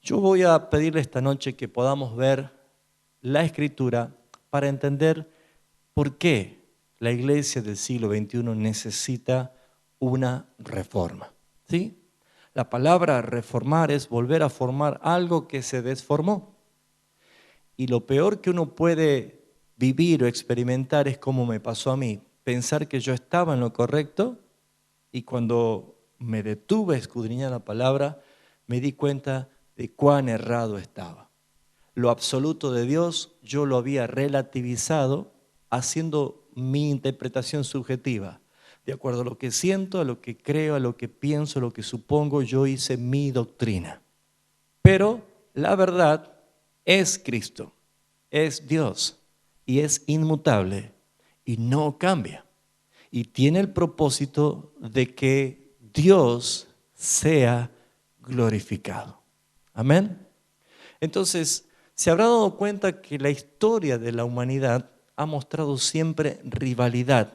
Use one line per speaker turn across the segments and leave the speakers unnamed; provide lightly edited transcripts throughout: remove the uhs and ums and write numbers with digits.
Yo voy a pedirle esta noche que podamos ver la Escritura para entender por qué la iglesia del siglo XXI necesita una reforma. ¿Sí? La palabra reformar es volver a formar algo que se desformó. Y lo peor que uno puede vivir o experimentar es como me pasó a mí, pensar que yo estaba en lo correcto y cuando me detuve a escudriñar la palabra, me di cuenta de cuán errado estaba. Lo absoluto de Dios yo lo había relativizado haciendo mi interpretación subjetiva. De acuerdo a lo que siento, a lo que creo, a lo que pienso, a lo que supongo, yo hice mi doctrina. Pero la verdad es Cristo, es Dios y es inmutable y no cambia. Y tiene el propósito de que Dios sea glorificado. Amén. Entonces, se habrá dado cuenta que la historia de la humanidad ha mostrado siempre rivalidad,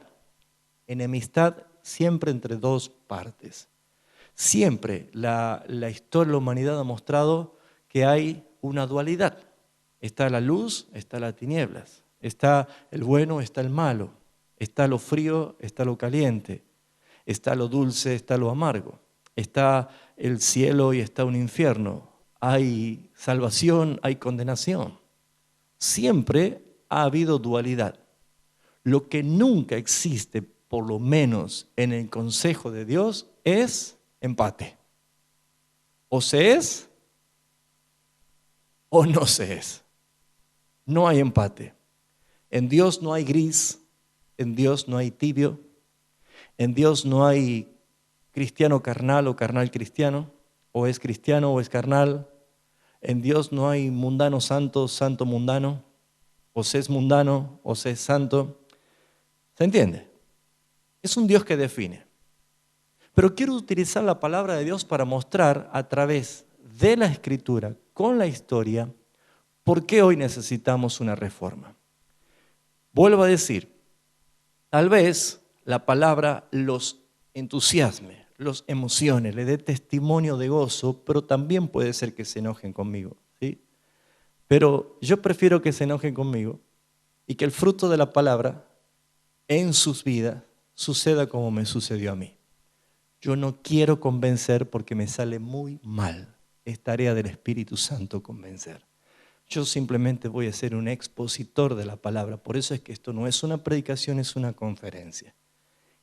enemistad siempre entre dos partes. Siempre la historia de la humanidad ha mostrado que hay una dualidad. Está la luz, está las tinieblas. Está el bueno, está el malo. Está lo frío, está lo caliente. Está lo dulce, está lo amargo. Está el cielo y está un infierno. Hay salvación, hay condenación. Siempre ha habido dualidad. Lo que nunca existe, por lo menos en el consejo de Dios, es empate. O se es o no se es. No hay empate. En Dios no hay gris, en Dios no hay tibio, en Dios no hay cristiano carnal o carnal cristiano, o es cristiano o es carnal. En Dios no hay mundano santo, santo mundano, o se es mundano o se es santo. ¿Se entiende? Es un Dios que define. Pero quiero utilizar la palabra de Dios para mostrar a través de la Escritura, con la historia, por qué hoy necesitamos una reforma. Vuelvo a decir, tal vez la palabra los entusiasme, los emocione, le dé testimonio de gozo, pero también puede ser que se enojen conmigo, ¿sí? Pero yo prefiero que se enojen conmigo y que el fruto de la palabra en sus vidas suceda como me sucedió a mí. Yo no quiero convencer porque me sale muy mal. Es tarea del Espíritu Santo convencer. Yo simplemente voy a ser un expositor de la palabra. Por eso es que esto no es una predicación, es una conferencia.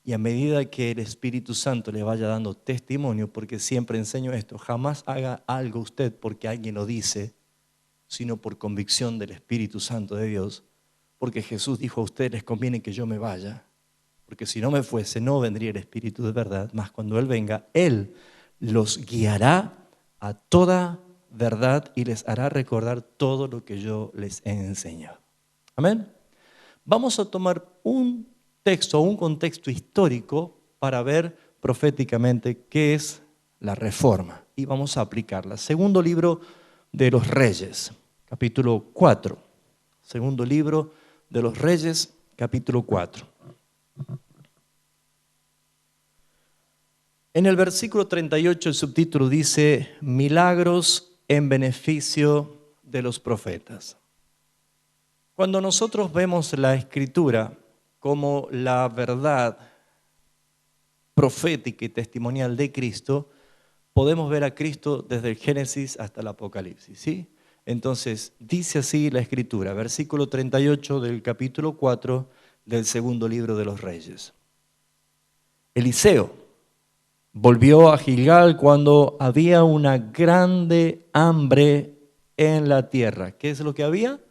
Y a medida que el Espíritu Santo le vaya dando testimonio, porque siempre enseño esto, jamás haga algo usted porque alguien lo dice, sino por convicción del Espíritu Santo de Dios. Porque Jesús dijo: a ustedes les conviene que yo me vaya, porque si no me fuese, no vendría el Espíritu de verdad, mas cuando Él venga, Él los guiará a toda verdad y les hará recordar todo lo que yo les he enseñado. Amén. Vamos a tomar un texto, un contexto histórico para ver proféticamente qué es la reforma y vamos a aplicarla. Segundo libro de los Reyes, capítulo 4. Segundo libro de los Reyes, capítulo 4. En el versículo 38 el subtítulo dice: milagros en beneficio de los profetas. Cuando nosotros vemos la Escritura como la verdad profética y testimonial de Cristo, podemos ver a Cristo desde el Génesis hasta el Apocalipsis, ¿sí? Entonces, dice así la Escritura, versículo 38 del capítulo 4 del segundo libro de los Reyes. Eliseo volvió a Gilgal cuando había una grande hambre en la tierra. ¿Qué es lo que había?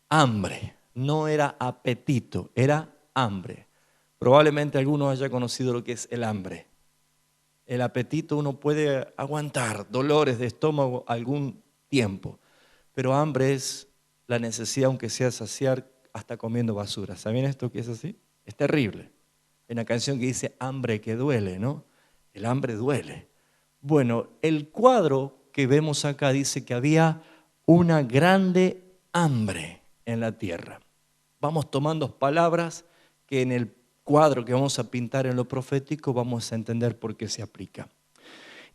Hambre. No era apetito, era hambre. Probablemente alguno haya conocido lo que es el hambre. El apetito uno puede aguantar dolores de estómago algún tiempo, pero hambre es la necesidad, aunque sea saciar hasta comiendo basura. ¿Saben esto que es así? Es terrible. Hay una canción que dice hambre que duele, ¿no? El hambre duele. Bueno, el cuadro que vemos acá dice que había una grande hambre en la tierra. Vamos tomando palabras que en el cuadro que vamos a pintar en lo profético vamos a entender por qué se aplica.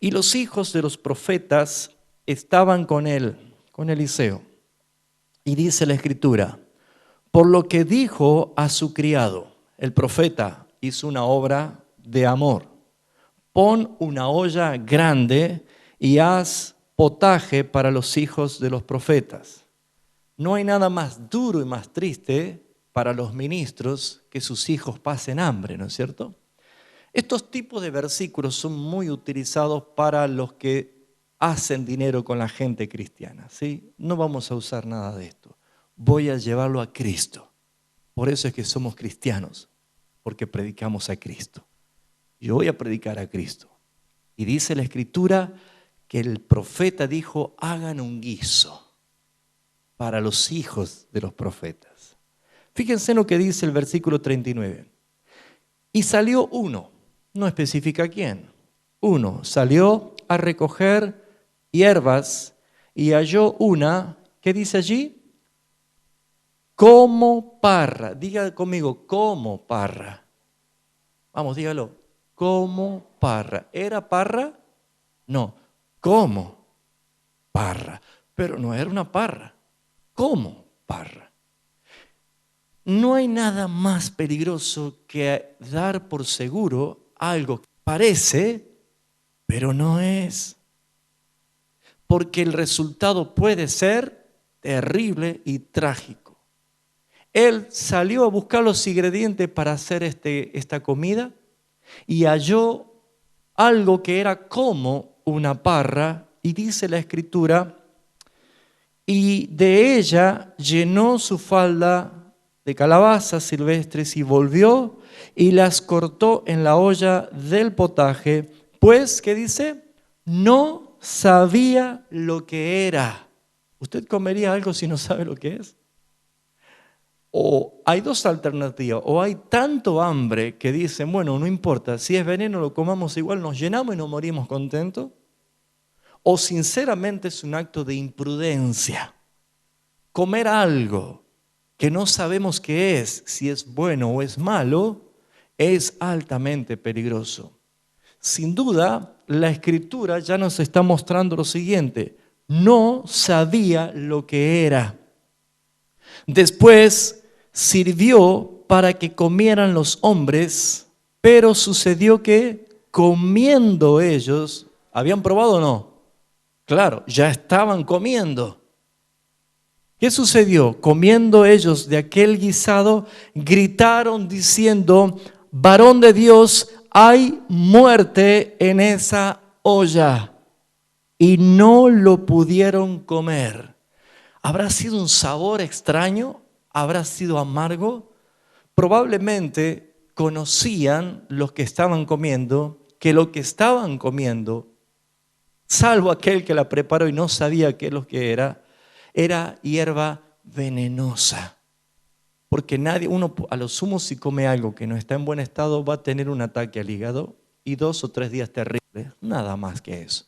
Y los hijos de los profetas estaban con él, con Eliseo. Y dice la Escritura, por lo que dijo a su criado, el profeta hizo una obra de amor. Pon una olla grande y haz potaje para los hijos de los profetas. No hay nada más duro y más triste para los ministros que sus hijos pasen hambre, ¿no es cierto? Estos tipos de versículos son muy utilizados para los que hacen dinero con la gente cristiana, ¿sí? No vamos a usar nada de esto. Voy a llevarlo a Cristo. Por eso es que somos cristianos, porque predicamos a Cristo. Yo voy a predicar a Cristo. Y dice la Escritura que el profeta dijo, hagan un guiso para los hijos de los profetas. Fíjense en lo que dice el versículo 39. Y salió uno, no especifica quién. Uno salió a recoger hierbas y halló una, ¿qué dice allí? Como parra. Diga conmigo, como parra. Vamos, dígalo. Como parra. ¿Era parra? No, como parra. Pero no era una parra. Como parra. No hay nada más peligroso que dar por seguro algo que parece, pero no es. Porque el resultado puede ser terrible y trágico. Él salió a buscar los ingredientes para hacer esta comida y halló algo que era como una parra, y dice la Escritura, y de ella llenó su falda de calabazas silvestres y volvió y las cortó en la olla del potaje, pues, ¿qué dice? No sabía lo que era. ¿Usted comería algo si no sabe lo que es? O hay dos alternativas, o hay tanto hambre que dicen, bueno, no importa, si es veneno lo comamos igual, nos llenamos y nos morimos contentos. O sinceramente es un acto de imprudencia. Comer algo que no sabemos qué es, si es bueno o es malo, es altamente peligroso. Sin duda, la Escritura ya nos está mostrando lo siguiente, no sabía lo que era. Después sirvió para que comieran los hombres, pero sucedió que comiendo ellos, ¿habían probado o no? Claro, ya estaban comiendo. ¿Qué sucedió? Comiendo ellos de aquel guisado, gritaron diciendo, varón de Dios, hay muerte en esa olla. Y no lo pudieron comer. ¿Habrá sido un sabor extraño? ¿Habrá sido amargo? Probablemente conocían los que estaban comiendo que lo que estaban comiendo, salvo aquel que la preparó y no sabía qué es lo que era hierba venenosa. Porque uno a lo sumo si come algo que no está en buen estado va a tener un ataque al hígado y 2 o 3 días terribles, nada más que eso.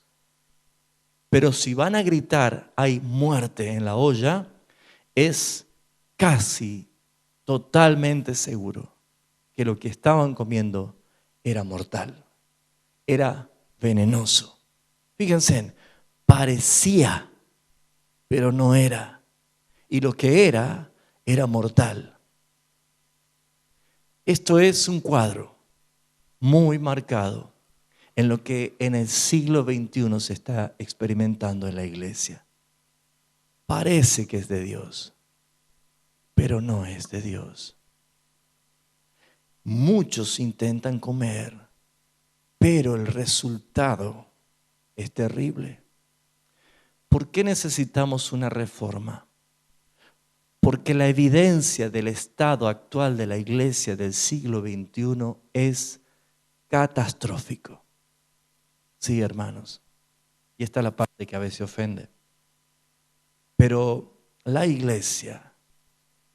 Pero si van a gritar hay muerte en la olla, es casi totalmente seguro que lo que estaban comiendo era mortal, era venenoso. Fíjense, parecía, pero no era. Y lo que era mortal. Esto es un cuadro muy marcado en lo que en el siglo XXI se está experimentando en la iglesia. Parece que es de Dios, pero no es de Dios. Muchos intentan comer, pero el resultado es terrible. ¿Por qué necesitamos una reforma? Porque la evidencia del estado actual de la iglesia del siglo XXI es catastrófico. Sí, hermanos. Y esta es la parte que a veces ofende. Pero la iglesia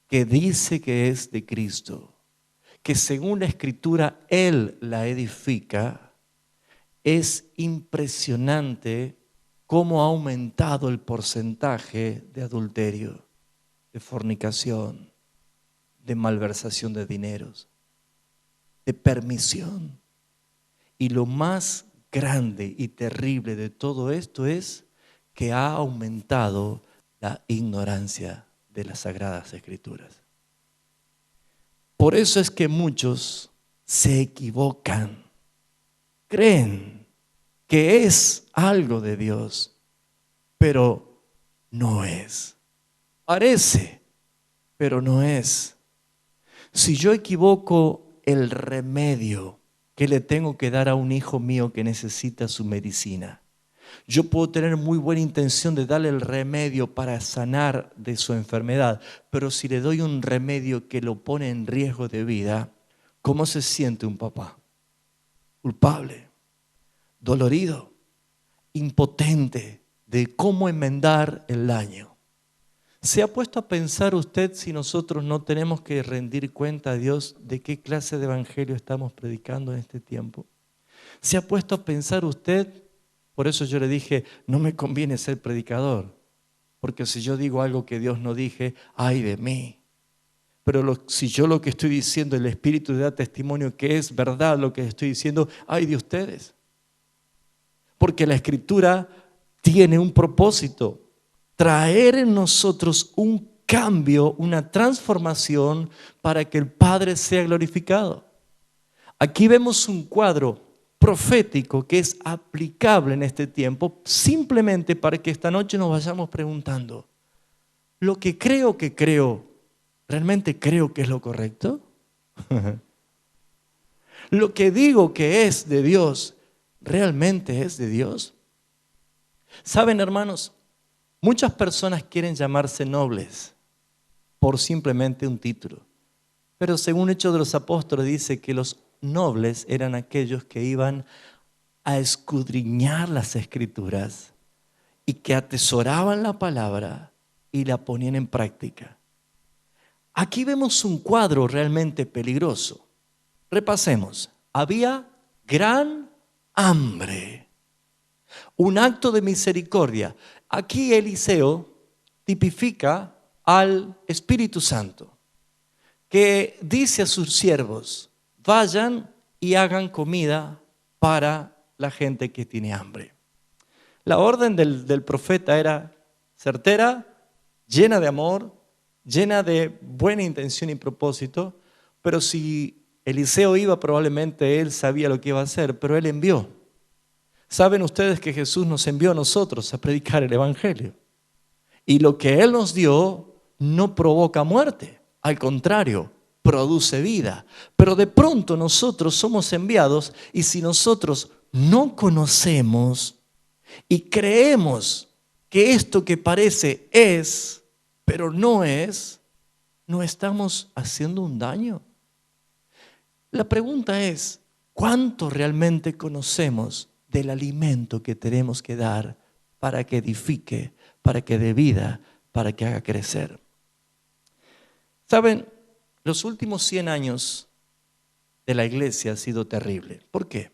que dice que es de Cristo, que según la Escritura Él la edifica, es impresionante cómo ha aumentado el porcentaje de adulterio, de fornicación, de malversación de dineros, de permisión. Y lo más grande y terrible de todo esto es que ha aumentado la ignorancia de las Sagradas Escrituras. Por eso es que muchos se equivocan, creen que es algo de Dios, pero no es. Parece, pero no es. Si yo equivoco el remedio que le tengo que dar a un hijo mío que necesita su medicina, yo puedo tener muy buena intención de darle el remedio para sanar de su enfermedad, pero si le doy un remedio que lo pone en riesgo de vida, ¿cómo se siente un papá? Culpable, dolorido, impotente de cómo enmendar el daño. ¿Se ha puesto a pensar usted si nosotros no tenemos que rendir cuenta a Dios de qué clase de evangelio estamos predicando en este tiempo? ¿Se ha puesto a pensar usted? Por eso yo le dije, no me conviene ser predicador, porque si yo digo algo que Dios no dije, ay de mí. Pero si yo lo que estoy diciendo, el Espíritu da testimonio que es verdad lo que estoy diciendo, ay de ustedes. Porque la Escritura tiene un propósito, traer en nosotros un cambio, una transformación para que el Padre sea glorificado. Aquí vemos un cuadro profético que es aplicable en este tiempo, simplemente para que esta noche nos vayamos preguntando, ¿lo que creo, realmente creo que es lo correcto? ¿Lo que digo que es de Dios, realmente es de Dios? ¿Saben, hermanos? Muchas personas quieren llamarse nobles por simplemente un título, pero según Hechos de los Apóstoles dice que los nobles eran aquellos que iban a escudriñar las Escrituras y que atesoraban la palabra y la ponían en práctica. Aquí vemos un cuadro realmente peligroso. Repasemos. Había gran hambre, un acto de misericordia. Aquí Eliseo tipifica al Espíritu Santo, que dice a sus siervos, vayan y hagan comida para la gente que tiene hambre. La orden del profeta era certera, llena de amor, llena de buena intención y propósito, pero si Eliseo iba, probablemente él sabía lo que iba a hacer, pero él envió. Saben ustedes que Jesús nos envió a nosotros a predicar el Evangelio. Y lo que Él nos dio no provoca muerte, al contrario, produce vida. Pero de pronto nosotros somos enviados y si nosotros no conocemos y creemos que esto que parece es, pero no es, no estamos haciendo un daño. La pregunta es, ¿cuánto realmente conocemos del alimento que tenemos que dar para que edifique, para que dé vida, para que haga crecer? Saben, los últimos 100 años de la iglesia han sido terribles. ¿Por qué?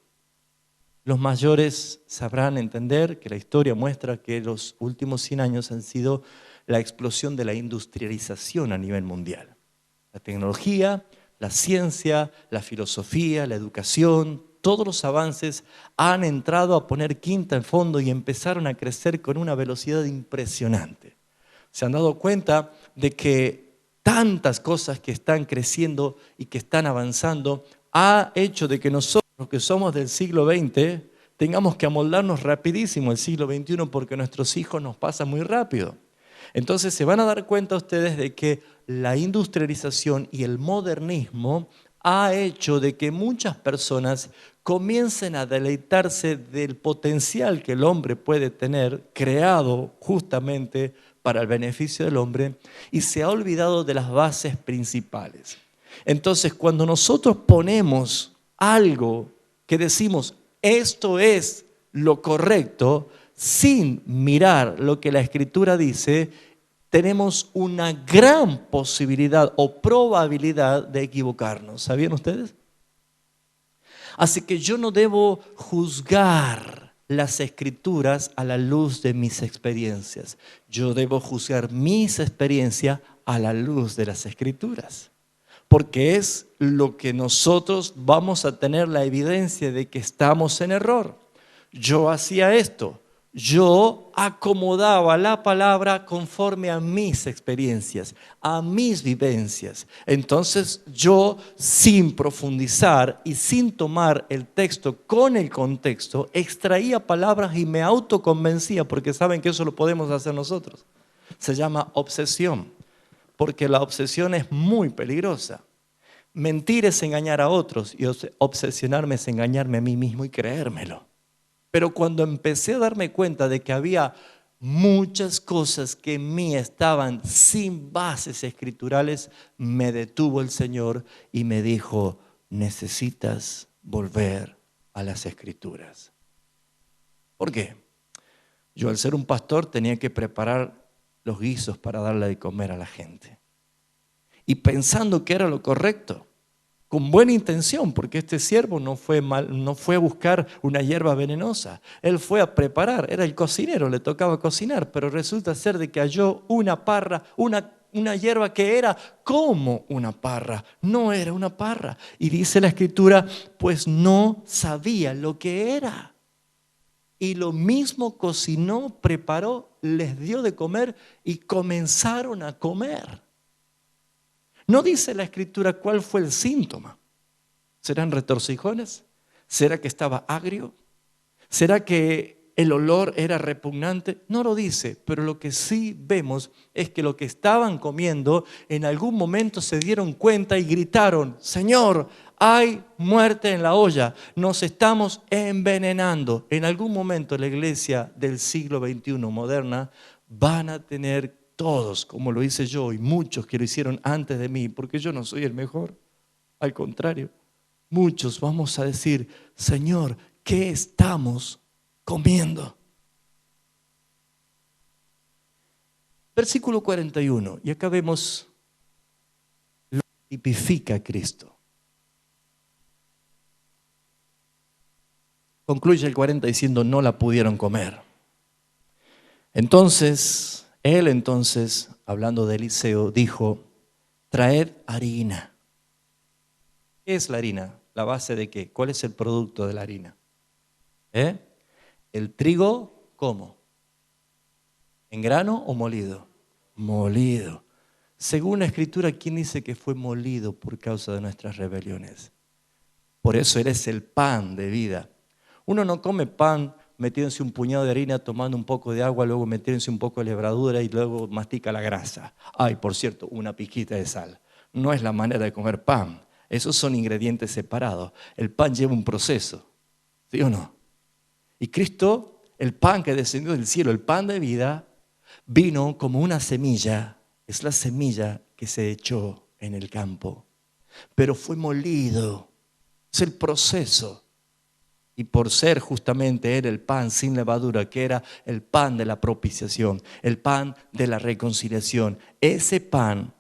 Los mayores sabrán entender que la historia muestra que los últimos 100 años han sido la explosión de la industrialización a nivel mundial. La tecnología, la ciencia, la filosofía, la educación, todos los avances han entrado a poner quinta en fondo y empezaron a crecer con una velocidad impresionante. Se han dado cuenta de que tantas cosas que están creciendo y que están avanzando ha hecho de que nosotros que somos del siglo XX tengamos que amoldarnos rapidísimo al siglo XXI porque nuestros hijos nos pasan muy rápido. Entonces se van a dar cuenta ustedes de que la industrialización y el modernismo ha hecho de que muchas personas comiencen a deleitarse del potencial que el hombre puede tener, creado justamente para el beneficio del hombre, y se ha olvidado de las bases principales. Entonces, cuando nosotros ponemos algo que decimos, esto es lo correcto, sin mirar lo que la Escritura dice, tenemos una gran posibilidad o probabilidad de equivocarnos. ¿Sabían ustedes? Así que yo no debo juzgar las Escrituras a la luz de mis experiencias. Yo debo juzgar mis experiencias a la luz de las Escrituras. Porque es lo que nosotros vamos a tener la evidencia de que estamos en error. Yo hacía esto, yo acomodaba la palabra conforme a mis experiencias, a mis vivencias. Entonces yo, sin profundizar y sin tomar el texto con el contexto, extraía palabras y me autoconvencía, porque saben que eso lo podemos hacer nosotros. Se llama obsesión, porque la obsesión es muy peligrosa. Mentir es engañar a otros y obsesionarme es engañarme a mí mismo y creérmelo. Pero cuando empecé a darme cuenta de que había muchas cosas que en mí estaban sin bases escriturales, me detuvo el Señor y me dijo, necesitas volver a las Escrituras. ¿Por qué? Yo, al ser un pastor, tenía que preparar los guisos para darle de comer a la gente. Y pensando que era lo correcto, con buena intención, porque este siervo no fue a buscar una hierba venenosa. Él fue a preparar, era el cocinero, le tocaba cocinar, pero resulta ser de que halló una parra, una hierba que era como una parra, no era una parra. Y dice la Escritura, pues no sabía lo que era. Y lo mismo cocinó, preparó, les dio de comer y comenzaron a comer. No dice la Escritura cuál fue el síntoma. ¿Serán retorcijones? ¿Será que estaba agrio? ¿Será que el olor era repugnante? No lo dice, pero lo que sí vemos es que lo que estaban comiendo en algún momento se dieron cuenta y gritaron, Señor, hay muerte en la olla, nos estamos envenenando. En algún momento la iglesia del siglo XXI moderna van a tener todos, como lo hice yo y muchos que lo hicieron antes de mí, porque yo no soy el mejor, al contrario. Muchos vamos a decir, Señor, ¿qué estamos comiendo? Versículo 41, y acá vemos lo que tipifica Cristo. Concluye el 40 diciendo, no la pudieron comer. Entonces, hablando de Eliseo, dijo, traed harina. ¿Qué es la harina? ¿La base de qué? ¿Cuál es el producto de la harina? El trigo, ¿cómo? ¿En grano o molido? Molido. Según la Escritura, ¿quién dice que fue molido por causa de nuestras rebeliones? Por eso eres el pan de vida. Uno no come pan metiéndose un puñado de harina, tomando un poco de agua, luego metiéndose un poco de levadura y luego mastica la grasa. Ay, por cierto, una pizquita de sal. No es la manera de comer pan. Esos son ingredientes separados. El pan lleva un proceso, ¿sí o no? Y Cristo, el pan que descendió del cielo, el pan de vida, vino como una semilla. Es la semilla que se echó en el campo. Pero fue molido. Es el proceso. Y por ser justamente era el pan sin levadura, que era el pan de la propiciación, el pan de la reconciliación. Ese pan,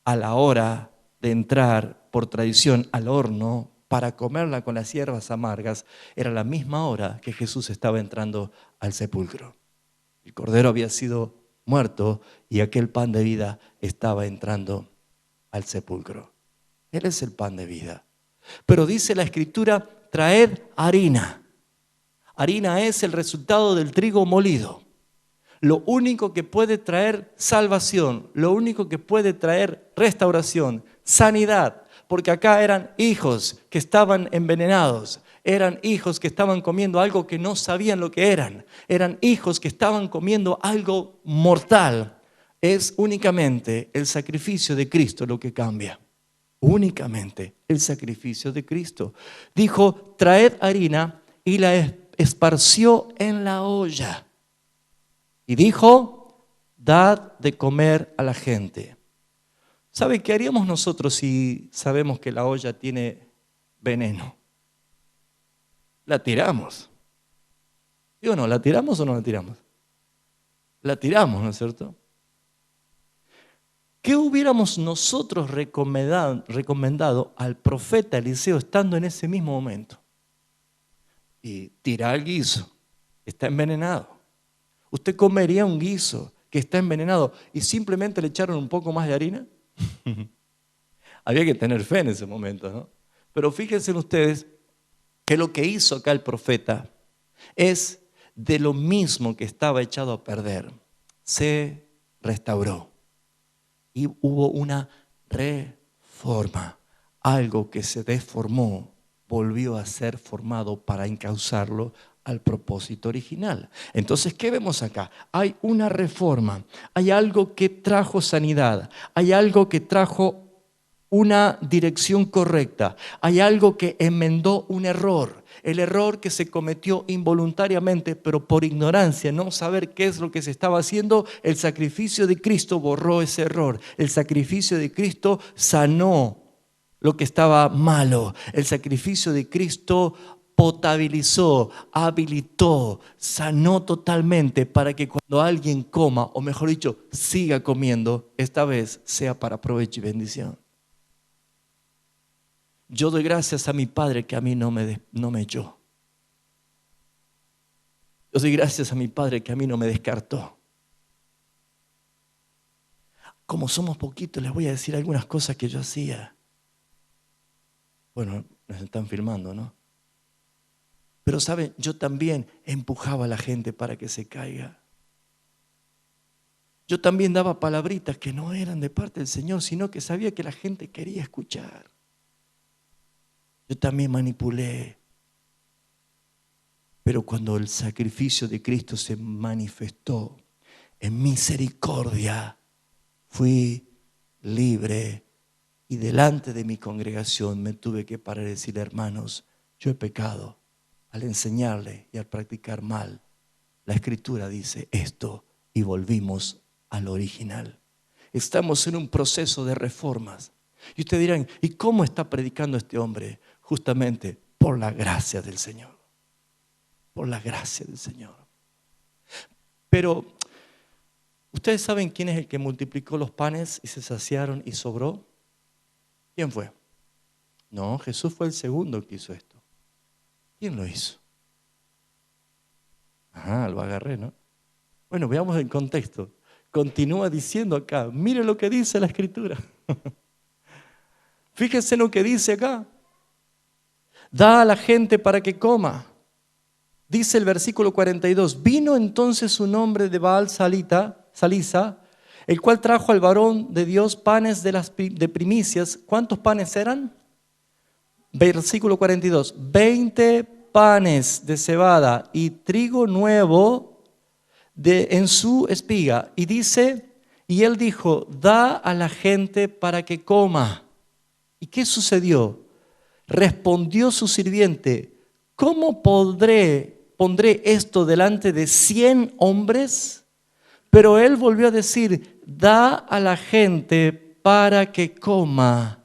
a la hora de entrar por tradición al horno para comerla con las hierbas amargas, era la misma hora que Jesús estaba entrando al sepulcro. El cordero había sido muerto y aquel pan de vida estaba entrando al sepulcro. Él es el pan de vida. Pero dice la Escritura, traed harina. Harina es el resultado del trigo molido. Lo único que puede traer salvación, lo único que puede traer restauración, sanidad, porque acá eran hijos que estaban envenenados, eran hijos que estaban comiendo algo que no sabían lo que eran hijos que estaban comiendo algo mortal. Es únicamente el sacrificio de Cristo lo que cambia. Únicamente el sacrificio de Cristo. Dijo, traed harina y la esparció en la olla. Y dijo, dad de comer a la gente. ¿Sabe qué haríamos nosotros si sabemos que la olla tiene veneno? La tiramos. ¿Sí o no? ¿La tiramos o no la tiramos? La tiramos, ¿no es cierto? ¿Qué hubiéramos nosotros recomendado al profeta Eliseo estando en ese mismo momento? Y tirar el guiso, está envenenado. ¿Usted comería un guiso que está envenenado y simplemente le echaron un poco más de harina? Había que tener fe en ese momento, ¿no? Pero fíjense ustedes que lo que hizo acá el profeta es de lo mismo que estaba echado a perder, se restauró. Y hubo una reforma. Algo que se deformó volvió a ser formado para encauzarlo al propósito original. Entonces, ¿qué vemos acá? Hay una reforma, hay algo que trajo sanidad, hay algo que trajo una dirección correcta, hay algo que enmendó un error. El error que se cometió involuntariamente, pero por ignorancia, no saber qué es lo que se estaba haciendo, el sacrificio de Cristo borró ese error. El sacrificio de Cristo sanó lo que estaba malo. El sacrificio de Cristo potabilizó, habilitó, sanó totalmente para que cuando alguien coma, o mejor dicho, siga comiendo, esta vez sea para provecho y bendición. Yo doy gracias a mi Padre que a mí no me echó. Yo doy gracias a mi Padre que a mí no me descartó. Como somos poquitos, les voy a decir algunas cosas que yo hacía. Bueno, nos están filmando, ¿no? Pero saben, yo también empujaba a la gente para que se caiga. Yo también daba palabritas que no eran de parte del Señor, sino que sabía que la gente quería escuchar. Yo también manipulé. Pero cuando el sacrificio de Cristo se manifestó en misericordia, fui libre y delante de mi congregación me tuve que parar y decirle: hermanos, yo he pecado al enseñarle y al practicar mal. La Escritura dice esto y volvimos al original. Estamos en un proceso de reformas. Y ustedes dirán: ¿y cómo está predicando este hombre? Justamente por la gracia del Señor. Por la gracia del Señor. Pero, ¿ustedes saben quién es el que multiplicó los panes y se saciaron y sobró? ¿Quién fue? No, Jesús fue el segundo que hizo esto. ¿Quién lo hizo? Ajá, lo agarré, ¿no? Bueno, veamos el contexto. Continúa diciendo acá, mire lo que dice la Escritura. Fíjense lo que dice acá. Da a la gente para que coma. Dice el versículo 42, vino entonces un hombre de Baal Salisa, el cual trajo al varón de Dios panes de primicias. ¿Cuántos panes eran? Versículo 42, 20 panes de cebada y trigo nuevo en su espiga. Y dice, y él dijo, da a la gente para que coma. ¿Y qué sucedió? Respondió su sirviente, ¿cómo pondré esto delante de 100 hombres? Pero él volvió a decir, da a la gente para que coma,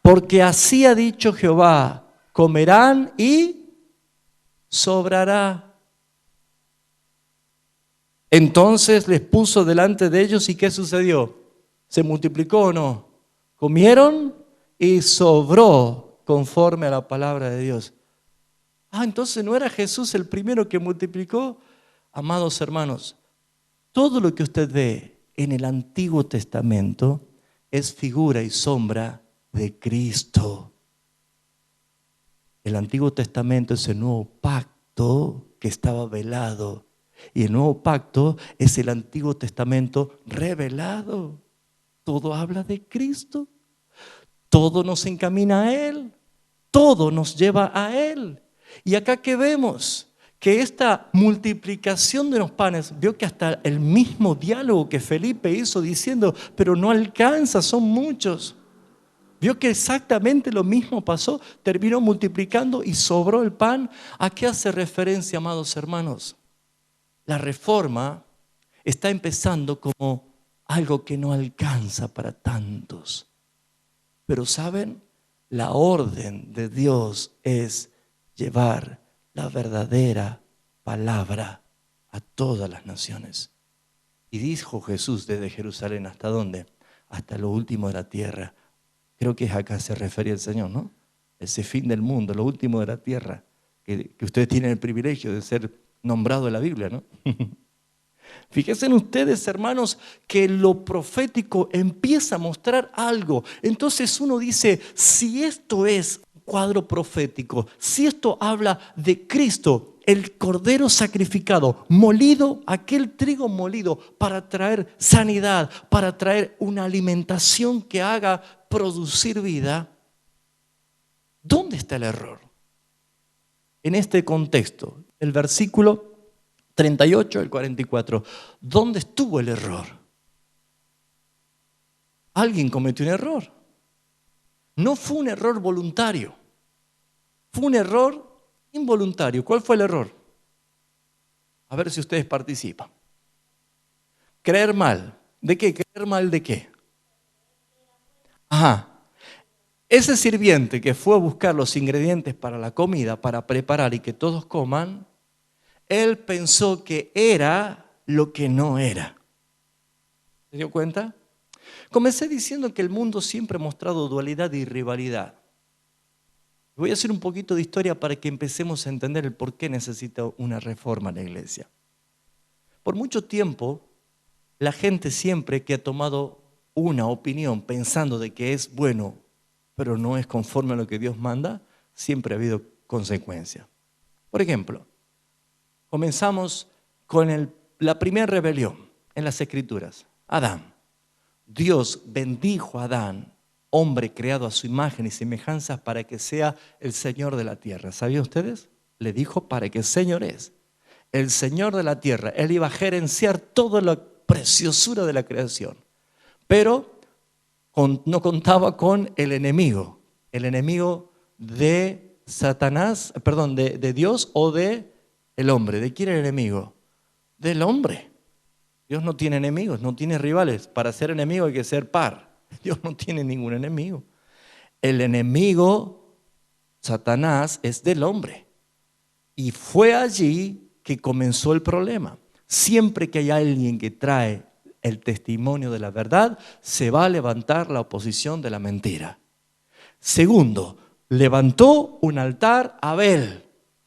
porque así ha dicho Jehová, comerán y sobrará. Entonces les puso delante de ellos, ¿y qué sucedió? ¿Se multiplicó o no? Comieron y sobró conforme a la palabra de Dios. Entonces ¿no era Jesús el primero que multiplicó? Amados hermanos, todo lo que usted ve en el Antiguo Testamento es figura y sombra de Cristo. El Antiguo Testamento es el nuevo pacto que estaba velado. Y el nuevo pacto es el Antiguo Testamento revelado. Todo habla de Cristo. Todo nos encamina a Él. Todo nos lleva a Él. Y acá que vemos que esta multiplicación de los panes, vio que hasta el mismo diálogo que Felipe hizo diciendo, pero no alcanza, son muchos. Vio que exactamente lo mismo pasó, terminó multiplicando y sobró el pan. ¿A qué hace referencia, amados hermanos? La reforma está empezando como algo que no alcanza para tantos. Pero ¿saben? La orden de Dios es llevar la verdadera palabra a todas las naciones. Y dijo Jesús desde Jerusalén, ¿hasta dónde? Hasta lo último de la tierra. Creo que es acá se refería el Señor, ¿no? Ese fin del mundo, lo último de la tierra, que ustedes tienen el privilegio de ser nombrado en la Biblia, ¿no? Fíjense en ustedes, hermanos, que lo profético empieza a mostrar algo. Entonces uno dice, si esto es un cuadro profético, si esto habla de Cristo, el cordero sacrificado, molido, aquel trigo molido para traer sanidad, para traer una alimentación que haga producir vida. ¿Dónde está el error? En este contexto, el versículo 38 al 44, ¿dónde estuvo el error? Alguien cometió un error. No fue un error voluntario, fue un error involuntario. ¿Cuál fue el error? A ver si ustedes participan. Creer mal. ¿De qué? ¿Creer mal de qué? Ajá. Ese sirviente que fue a buscar los ingredientes para la comida, para preparar y que todos coman, él pensó que era lo que no era. ¿Se dio cuenta? Comencé diciendo que el mundo siempre ha mostrado dualidad y rivalidad. Voy a hacer un poquito de historia para que empecemos a entender el por qué necesita una reforma en la iglesia. Por mucho tiempo, la gente siempre que ha tomado una opinión pensando de que es bueno, pero no es conforme a lo que Dios manda, siempre ha habido consecuencias. Por ejemplo, comenzamos con la primera rebelión en las Escrituras, Adán. Dios bendijo a Adán, hombre creado a su imagen y semejanza, para que sea el Señor de la tierra. ¿Sabían ustedes? Le dijo para que Señor es el Señor de la tierra. Él iba a gerenciar toda la preciosura de la creación. Pero no contaba con el enemigo de Satanás, perdón, de Dios o de el hombre. ¿De quién era el enemigo? Del hombre. Dios no tiene enemigos, no tiene rivales. Para ser enemigo hay que ser par. Dios no tiene ningún enemigo. El enemigo, Satanás, es del hombre. Y fue allí que comenzó el problema. Siempre que hay alguien que trae el testimonio de la verdad, se va a levantar la oposición de la mentira. Segundo, levantó un altar Abel,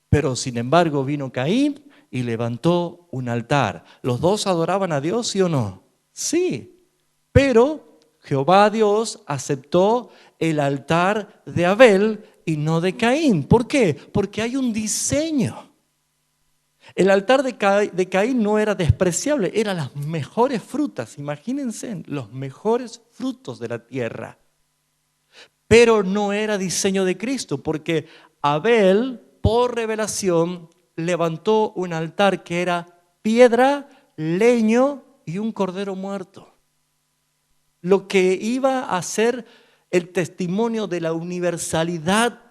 pero sin embargo vino Caín y levantó un altar. ¿Los dos adoraban a Dios, sí o no? Sí, pero Jehová Dios aceptó el altar de Abel y no de Caín. ¿Por qué? Porque hay un diseño. El altar de Caín no era despreciable, eran las mejores frutas. Imagínense, los mejores frutos de la tierra. Pero no era diseño de Cristo, porque Abel, por revelación, levantó un altar que era piedra, leño y un cordero muerto. Lo que iba a ser el testimonio de la universalidad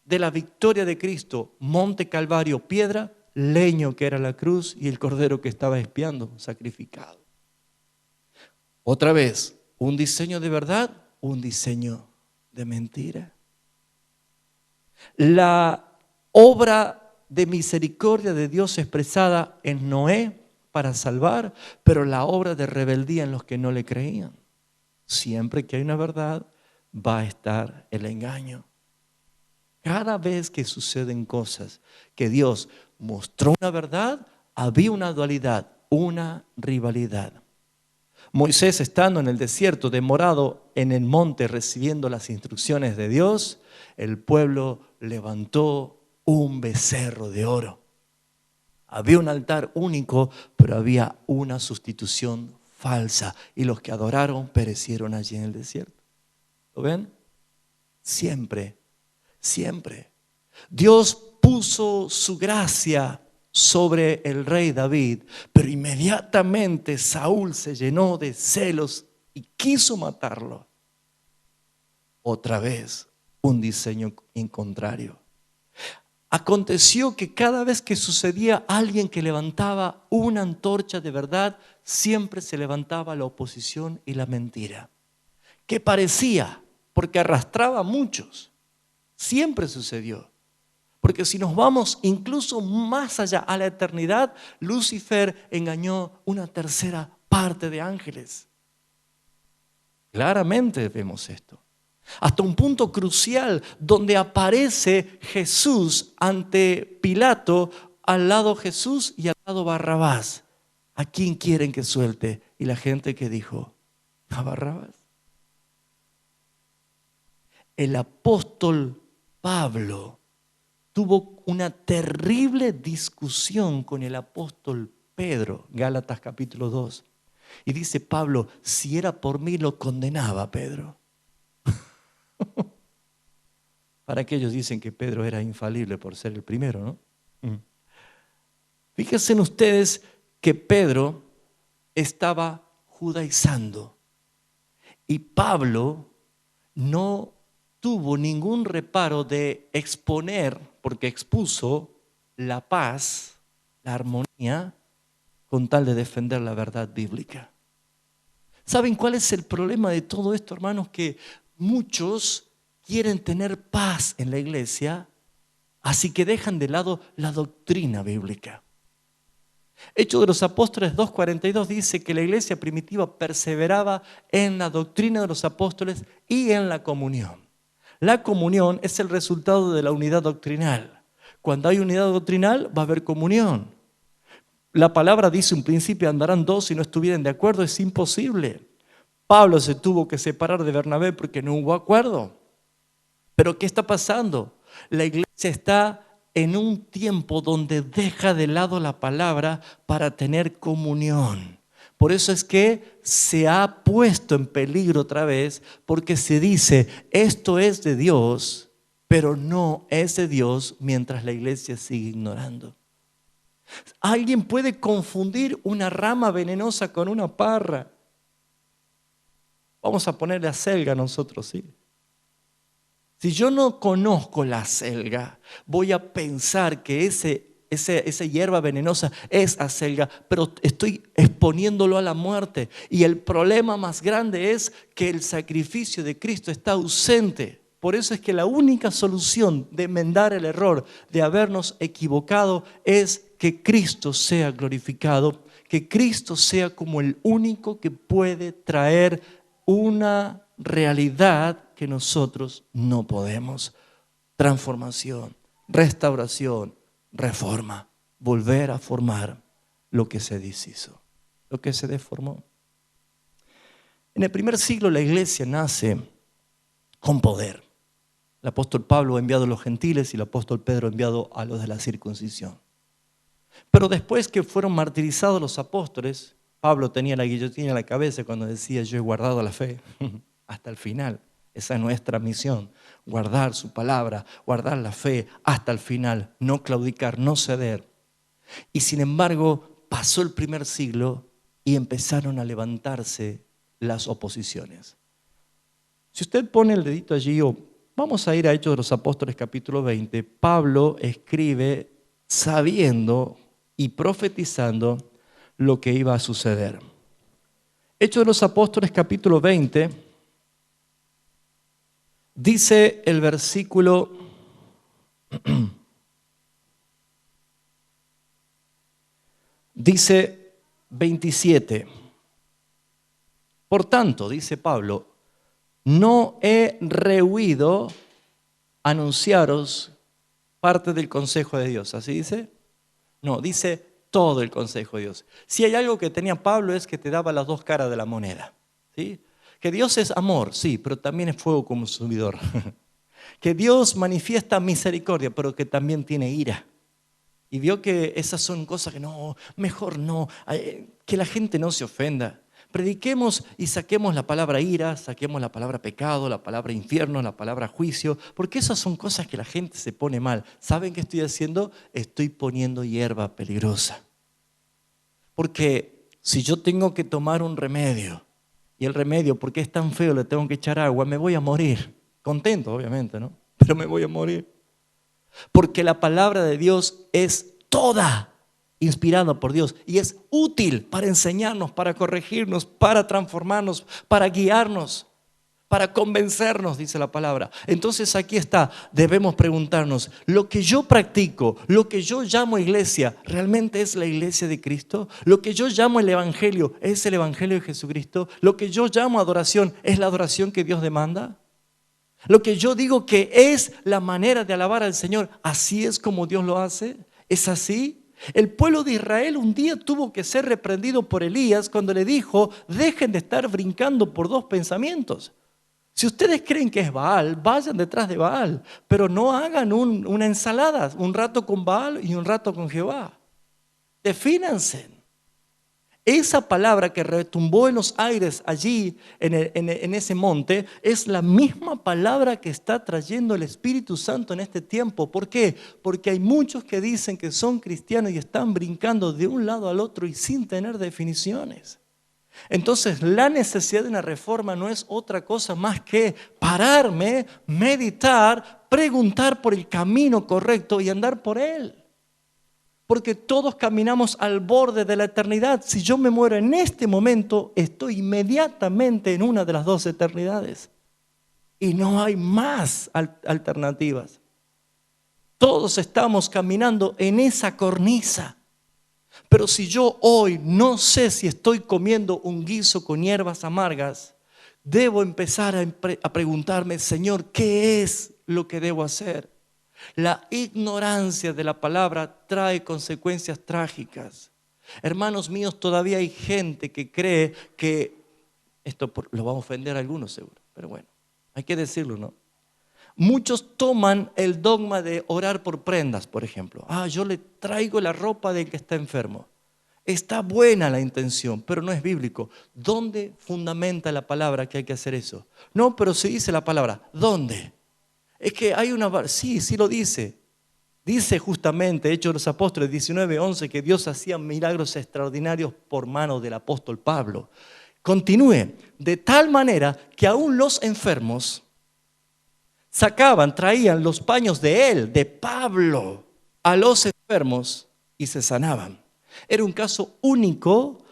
de la victoria de Cristo. Monte Calvario, piedra, leño que era la cruz y el cordero que estaba expiando, sacrificado. Otra vez, un diseño de verdad, un diseño de mentira. La obra de misericordia de Dios expresada en Noé para salvar, pero la obra de rebeldía en los que no le creían. Siempre que hay una verdad, va a estar el engaño. Cada vez que suceden cosas que Dios mostró una verdad, había una dualidad, una rivalidad. Moisés, estando en el desierto, demorado en el monte recibiendo las instrucciones de Dios, el pueblo levantó un becerro de oro. Había un altar único, pero había una sustitución falsa y los que adoraron perecieron allí en el desierto. ¿Lo ven? Siempre. Dios puso su gracia sobre el rey David, pero inmediatamente Saúl se llenó de celos y quiso matarlo. Otra vez, un diseño en contrario. Aconteció que cada vez que sucedía alguien que levantaba una antorcha de verdad, siempre se levantaba la oposición y la mentira. Que parecía, porque arrastraba a muchos. Siempre sucedió. Porque si nos vamos incluso más allá a la eternidad, Lucifer engañó una tercera parte de ángeles. Claramente vemos esto. Hasta un punto crucial donde aparece Jesús ante Pilato, al lado Jesús y al lado Barrabás. ¿A quién quieren que suelte? Y la gente que dijo, a Barrabás. El apóstol Pablo tuvo una terrible discusión con el apóstol Pedro, Gálatas capítulo 2. Y dice Pablo, si era por mí lo condenaba Pedro. Para que ellos dicen que Pedro era infalible por ser el primero, ¿no? Fíjense en ustedes que Pedro estaba judaizando y Pablo no tuvo ningún reparo de exponer, porque expuso la paz, la armonía, con tal de defender la verdad bíblica. ¿Saben cuál es el problema de todo esto, hermanos? Que muchos quieren tener paz en la iglesia, así que dejan de lado la doctrina bíblica. Hechos de los Apóstoles 2:42 dice que la iglesia primitiva perseveraba en la doctrina de los apóstoles y en la comunión. La comunión es el resultado de la unidad doctrinal. Cuando hay unidad doctrinal va a haber comunión. La palabra dice un principio andarán dos si no estuvieran de acuerdo, es imposible. Pablo se tuvo que separar de Bernabé porque no hubo acuerdo. Pero ¿qué está pasando? La iglesia está en un tiempo donde deja de lado la palabra para tener comunión. Por eso es que se ha puesto en peligro otra vez, porque se dice, esto es de Dios, pero no es de Dios mientras la iglesia sigue ignorando. Alguien puede confundir una rama venenosa con una parra. Vamos a ponerle acelga nosotros, ¿sí? Si yo no conozco la acelga, voy a pensar que esa hierba venenosa es acelga, pero estoy exponiéndolo a la muerte. Y el problema más grande es que el sacrificio de Cristo está ausente. Por eso es que la única solución de enmendar el error, de habernos equivocado, es que Cristo sea glorificado, que Cristo sea como el único que puede traer una realidad que nosotros no podemos. Transformación, restauración, reforma, volver a formar lo que se deshizo, lo que se deformó. En el primer siglo la iglesia nace con poder. El apóstol Pablo ha enviado a los gentiles y el apóstol Pedro ha enviado a los de la circuncisión. Pero después que fueron martirizados los apóstoles, Pablo tenía la guillotina en la cabeza cuando decía yo he guardado la fe hasta el final. Esa es nuestra misión, guardar su palabra, guardar la fe hasta el final, no claudicar, no ceder. Y sin embargo, pasó el primer siglo y empezaron a levantarse las oposiciones. Si usted pone el dedito allí, o vamos a ir a Hechos de los Apóstoles capítulo 20, Pablo escribe sabiendo y profetizando lo que iba a suceder. Hechos de los Apóstoles capítulo 20, dice el versículo 27. Por tanto, dice Pablo, no he rehuido anunciaros parte del consejo de Dios. ¿Así dice? No, dice todo el consejo de Dios. Si hay algo que tenía Pablo es que te daba las dos caras de la moneda, ¿sí? Que Dios es amor, sí, pero también es fuego consumidor. Que Dios manifiesta misericordia, pero que también tiene ira. Y vio que esas son cosas que no, mejor no, que la gente no se ofenda. Prediquemos y saquemos la palabra ira, saquemos la palabra pecado, la palabra infierno, la palabra juicio, porque esas son cosas que la gente se pone mal. ¿Saben qué estoy haciendo? Estoy poniendo hierba peligrosa. Porque si yo tengo que tomar un remedio, y el remedio, porque es tan feo, le tengo que echar agua, me voy a morir. Contento, obviamente, ¿no? Pero me voy a morir. Porque la palabra de Dios es toda inspirada por Dios y es útil para enseñarnos, para corregirnos, para transformarnos, para guiarnos, para convencernos, dice la palabra. Entonces aquí está, debemos preguntarnos, ¿lo que yo practico, lo que yo llamo iglesia, realmente es la iglesia de Cristo? ¿Lo que yo llamo el evangelio, es el evangelio de Jesucristo? ¿Lo que yo llamo adoración, es la adoración que Dios demanda? Lo que yo digo que es la manera de alabar al Señor, ¿así es como Dios lo hace? ¿Es así? El pueblo de Israel un día tuvo que ser reprendido por Elías cuando le dijo, dejen de estar brincando por dos pensamientos. Si ustedes creen que es Baal, vayan detrás de Baal, pero no hagan una ensalada, un rato con Baal y un rato con Jehová. Defínanse. Esa palabra que retumbó en los aires allí en ese monte es la misma palabra que está trayendo el Espíritu Santo en este tiempo. ¿Por qué? Porque hay muchos que dicen que son cristianos y están brincando de un lado al otro y sin tener definiciones. Entonces la necesidad de una reforma no es otra cosa más que pararme, meditar, preguntar por el camino correcto y andar por él. Porque todos caminamos al borde de la eternidad. Si yo me muero en este momento, estoy inmediatamente en una de las dos eternidades. Y no hay más alternativas. Todos estamos caminando en esa cornisa. Pero si yo hoy no sé si estoy comiendo un guiso con hierbas amargas, debo empezar a preguntarme, Señor, ¿qué es lo que debo hacer? La ignorancia de la palabra trae consecuencias trágicas. Hermanos míos, todavía hay gente que cree que, esto lo va a ofender a algunos seguro, pero bueno, hay que decirlo, ¿no? Muchos toman el dogma de orar por prendas, por ejemplo. Yo le traigo la ropa del que está enfermo. Está buena la intención, pero no es bíblico. ¿Dónde fundamenta la palabra que hay que hacer eso? No, pero si dice la palabra, ¿dónde? Es que hay sí lo dice. Dice justamente, Hechos de los Apóstoles 19:11, que Dios hacía milagros extraordinarios por mano del apóstol Pablo. Continúe, de tal manera que aún los enfermos traían los paños de él, de Pablo, a los enfermos y se sanaban. Era un caso único,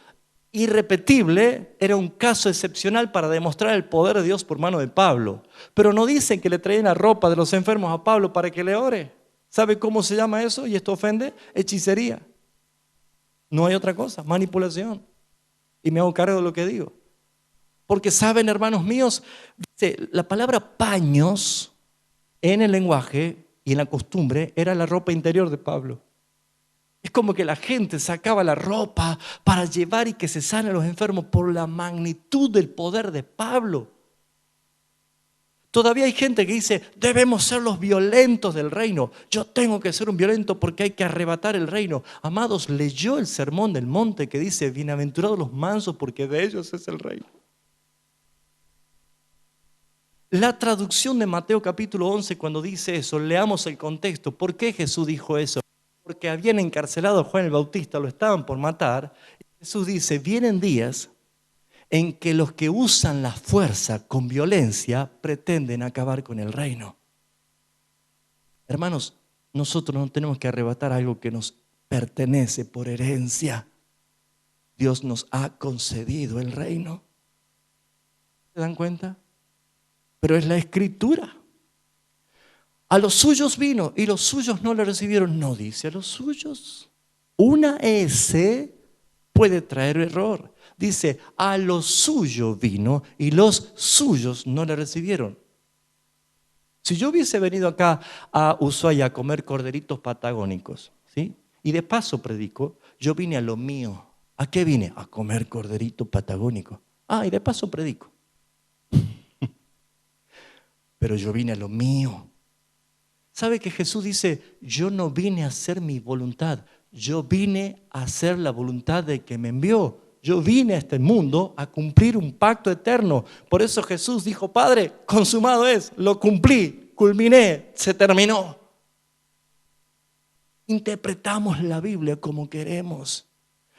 irrepetible, era un caso excepcional para demostrar el poder de Dios por mano de Pablo. Pero no dicen que le traían la ropa de los enfermos a Pablo para que le ore. ¿Sabe cómo se llama eso? Y esto ofende, hechicería. No hay otra cosa, manipulación. Y me hago cargo de lo que digo. Porque saben, hermanos míos, dice, la palabra paños en el lenguaje y en la costumbre era la ropa interior de Pablo. Es como que la gente sacaba la ropa para llevar y que se sanen los enfermos por la magnitud del poder de Pablo. Todavía hay gente que dice, debemos ser los violentos del reino. Yo tengo que ser un violento porque hay que arrebatar el reino. Amados, leyó el sermón del monte que dice, bienaventurados los mansos porque de ellos es el reino. La traducción de Mateo capítulo 11 cuando dice eso, leamos el contexto. ¿Por qué Jesús dijo eso? Porque habían encarcelado a Juan el Bautista, lo estaban por matar. Jesús dice, vienen días en que los que usan la fuerza con violencia pretenden acabar con el reino. Hermanos, nosotros no tenemos que arrebatar algo que nos pertenece por herencia. Dios nos ha concedido el reino. ¿Se dan cuenta? Pero es la Escritura. A los suyos vino y los suyos no le recibieron. No dice a los suyos. Una S puede traer error. Dice, a los suyos vino y los suyos no le recibieron. Si yo hubiese venido acá a Ushuaia a comer corderitos patagónicos, ¿sí? Y de paso predico, yo vine a lo mío. ¿A qué vine? A comer corderito patagónico. Y de paso predico. Pero yo vine a lo mío. ¿Sabe que Jesús dice, yo no vine a hacer mi voluntad, yo vine a hacer la voluntad de que me envió? Yo vine a este mundo a cumplir un pacto eterno. Por eso Jesús dijo, Padre, consumado es, lo cumplí, culminé, se terminó. Interpretamos la Biblia como queremos.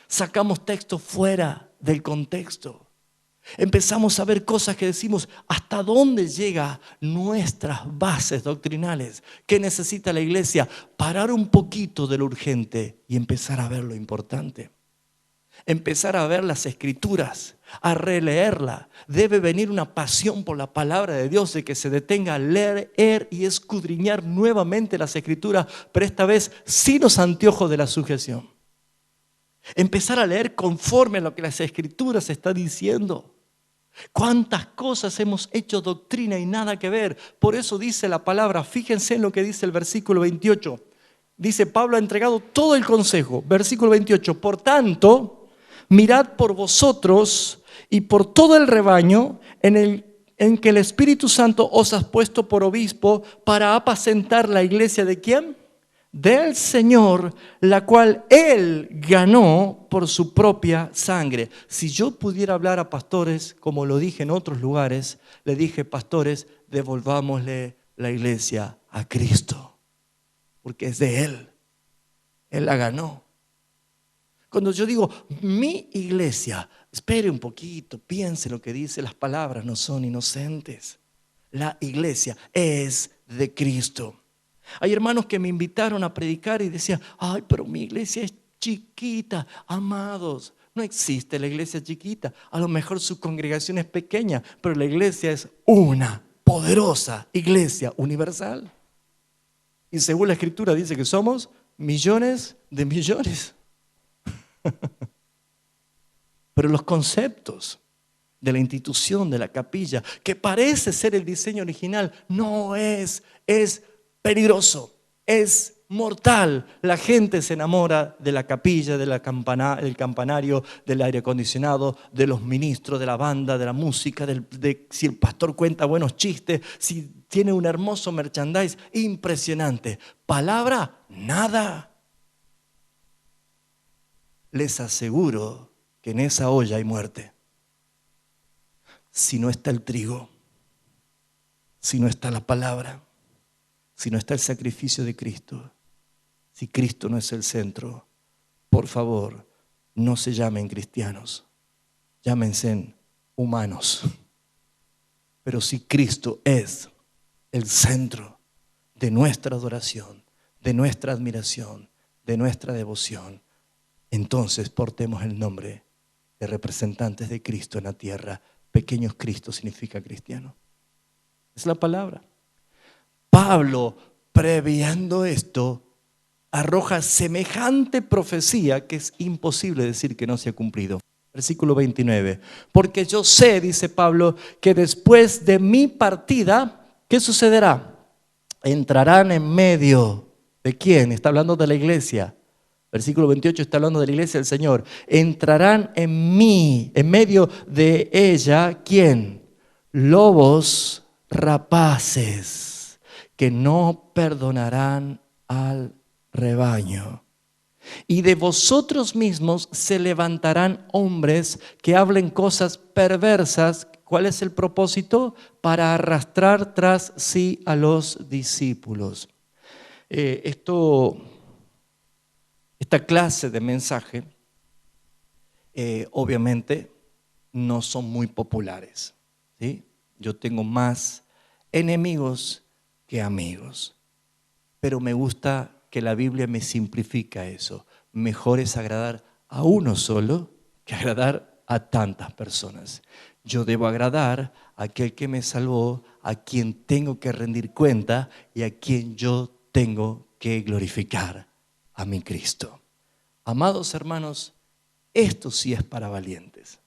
Sacamos textos fuera del contexto. Empezamos a ver cosas que decimos, ¿hasta dónde llega nuestras bases doctrinales? ¿Qué necesita la iglesia? Parar un poquito de lo urgente y empezar a ver lo importante. Empezar a ver las Escrituras, a releerla. Debe venir una pasión por la palabra de Dios, de que se detenga a leer y escudriñar nuevamente las Escrituras, pero esta vez sin los anteojos de la sujeción. Empezar a leer conforme a lo que las Escrituras están diciendo. ¿Cuántas cosas hemos hecho doctrina y nada que ver? Por eso dice la palabra, fíjense en lo que dice el versículo 28. Dice, Pablo ha entregado todo el consejo. Versículo 28, por tanto, mirad por vosotros y por todo el rebaño en el en que el Espíritu Santo os ha puesto por obispo para apacentar la iglesia ¿de quién? Del Señor, la cual Él ganó por su propia sangre. Si yo pudiera hablar a pastores, como lo dije en otros lugares, le dije, pastores, devolvámosle la iglesia a Cristo, porque es de Él. Él la ganó. Cuando yo digo mi iglesia, espere un poquito, piense lo que dice, las palabras no son inocentes. La iglesia es de Cristo. Hay hermanos que me invitaron a predicar y decían, ay, pero mi iglesia es chiquita. Amados, no existe la iglesia chiquita. A lo mejor su congregación es pequeña, pero la iglesia es una poderosa iglesia universal. Y según la Escritura dice que somos millones de millones. Pero los conceptos de la institución, de la capilla, que parece ser el diseño original, no es peligroso, es mortal. La gente se enamora de la capilla, del campanario, del aire acondicionado, de los ministros, de la banda, de la música, de si el pastor cuenta buenos chistes, si tiene un hermoso merchandise, impresionante. Palabra, nada. Les aseguro que en esa olla hay muerte. Si no está el trigo, si no está la palabra, si no está el sacrificio de Cristo, si Cristo no es el centro, por favor, no se llamen cristianos, llámense humanos. Pero si Cristo es el centro de nuestra adoración, de nuestra admiración, de nuestra devoción, entonces portemos el nombre de representantes de Cristo en la tierra. Pequeños Cristo significa cristiano. Es la palabra. Pablo, previendo esto, arroja semejante profecía que es imposible decir que no se ha cumplido. Versículo 29. Porque yo sé, dice Pablo, que después de mi partida, ¿qué sucederá? Entrarán en medio de ¿quién? Está hablando de la iglesia. Versículo 28 está hablando de la iglesia del Señor. Entrarán en mí, en medio de ella, ¿quién? Lobos rapaces que no perdonarán al rebaño. Y de vosotros mismos se levantarán hombres que hablen cosas perversas. ¿Cuál es el propósito? Para arrastrar tras sí a los discípulos. Esta clase de mensaje, obviamente, no son muy populares, ¿sí? Yo tengo más enemigos que amigos, pero me gusta que la Biblia me simplifica eso. Mejor es agradar a uno solo que agradar a tantas personas. Yo debo agradar a aquel que me salvó, a quien tengo que rendir cuenta y a quien yo tengo que glorificar, a mi Cristo. Amados hermanos, esto sí es para valientes.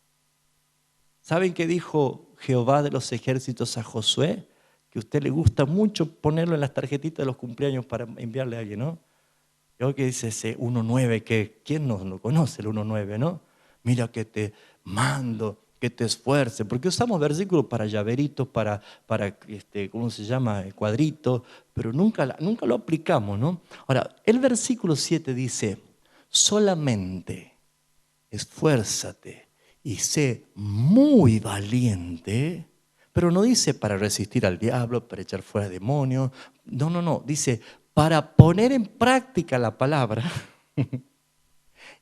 ¿Saben qué dijo Jehová de los ejércitos a Josué? Que a usted le gusta mucho ponerlo en las tarjetitas de los cumpleaños para enviarle a alguien, ¿no? Yo que dice ese 1.9, que ¿quién no lo conoce el 1.9, no? Mira que te mando, que te esfuerce, porque usamos versículos para llaveritos, para ¿cómo se llama? Cuadritos, pero nunca lo aplicamos, ¿no? Ahora, el versículo 7 dice, solamente esfuérzate y sé muy valiente, pero no dice para resistir al diablo, para echar fuera demonios, no, dice para poner en práctica la palabra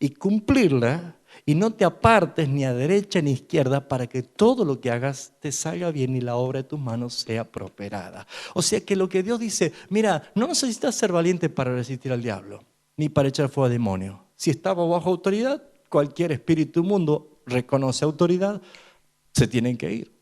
y cumplirla, y no te apartes ni a derecha ni a izquierda para que todo lo que hagas te salga bien y la obra de tus manos sea prosperada. O sea que lo que Dios dice, mira, no necesitas ser valiente para resistir al diablo, ni para echar fuera demonios. Si estamos bajo autoridad, cualquier espíritu inmundo reconoce autoridad, se tienen que ir.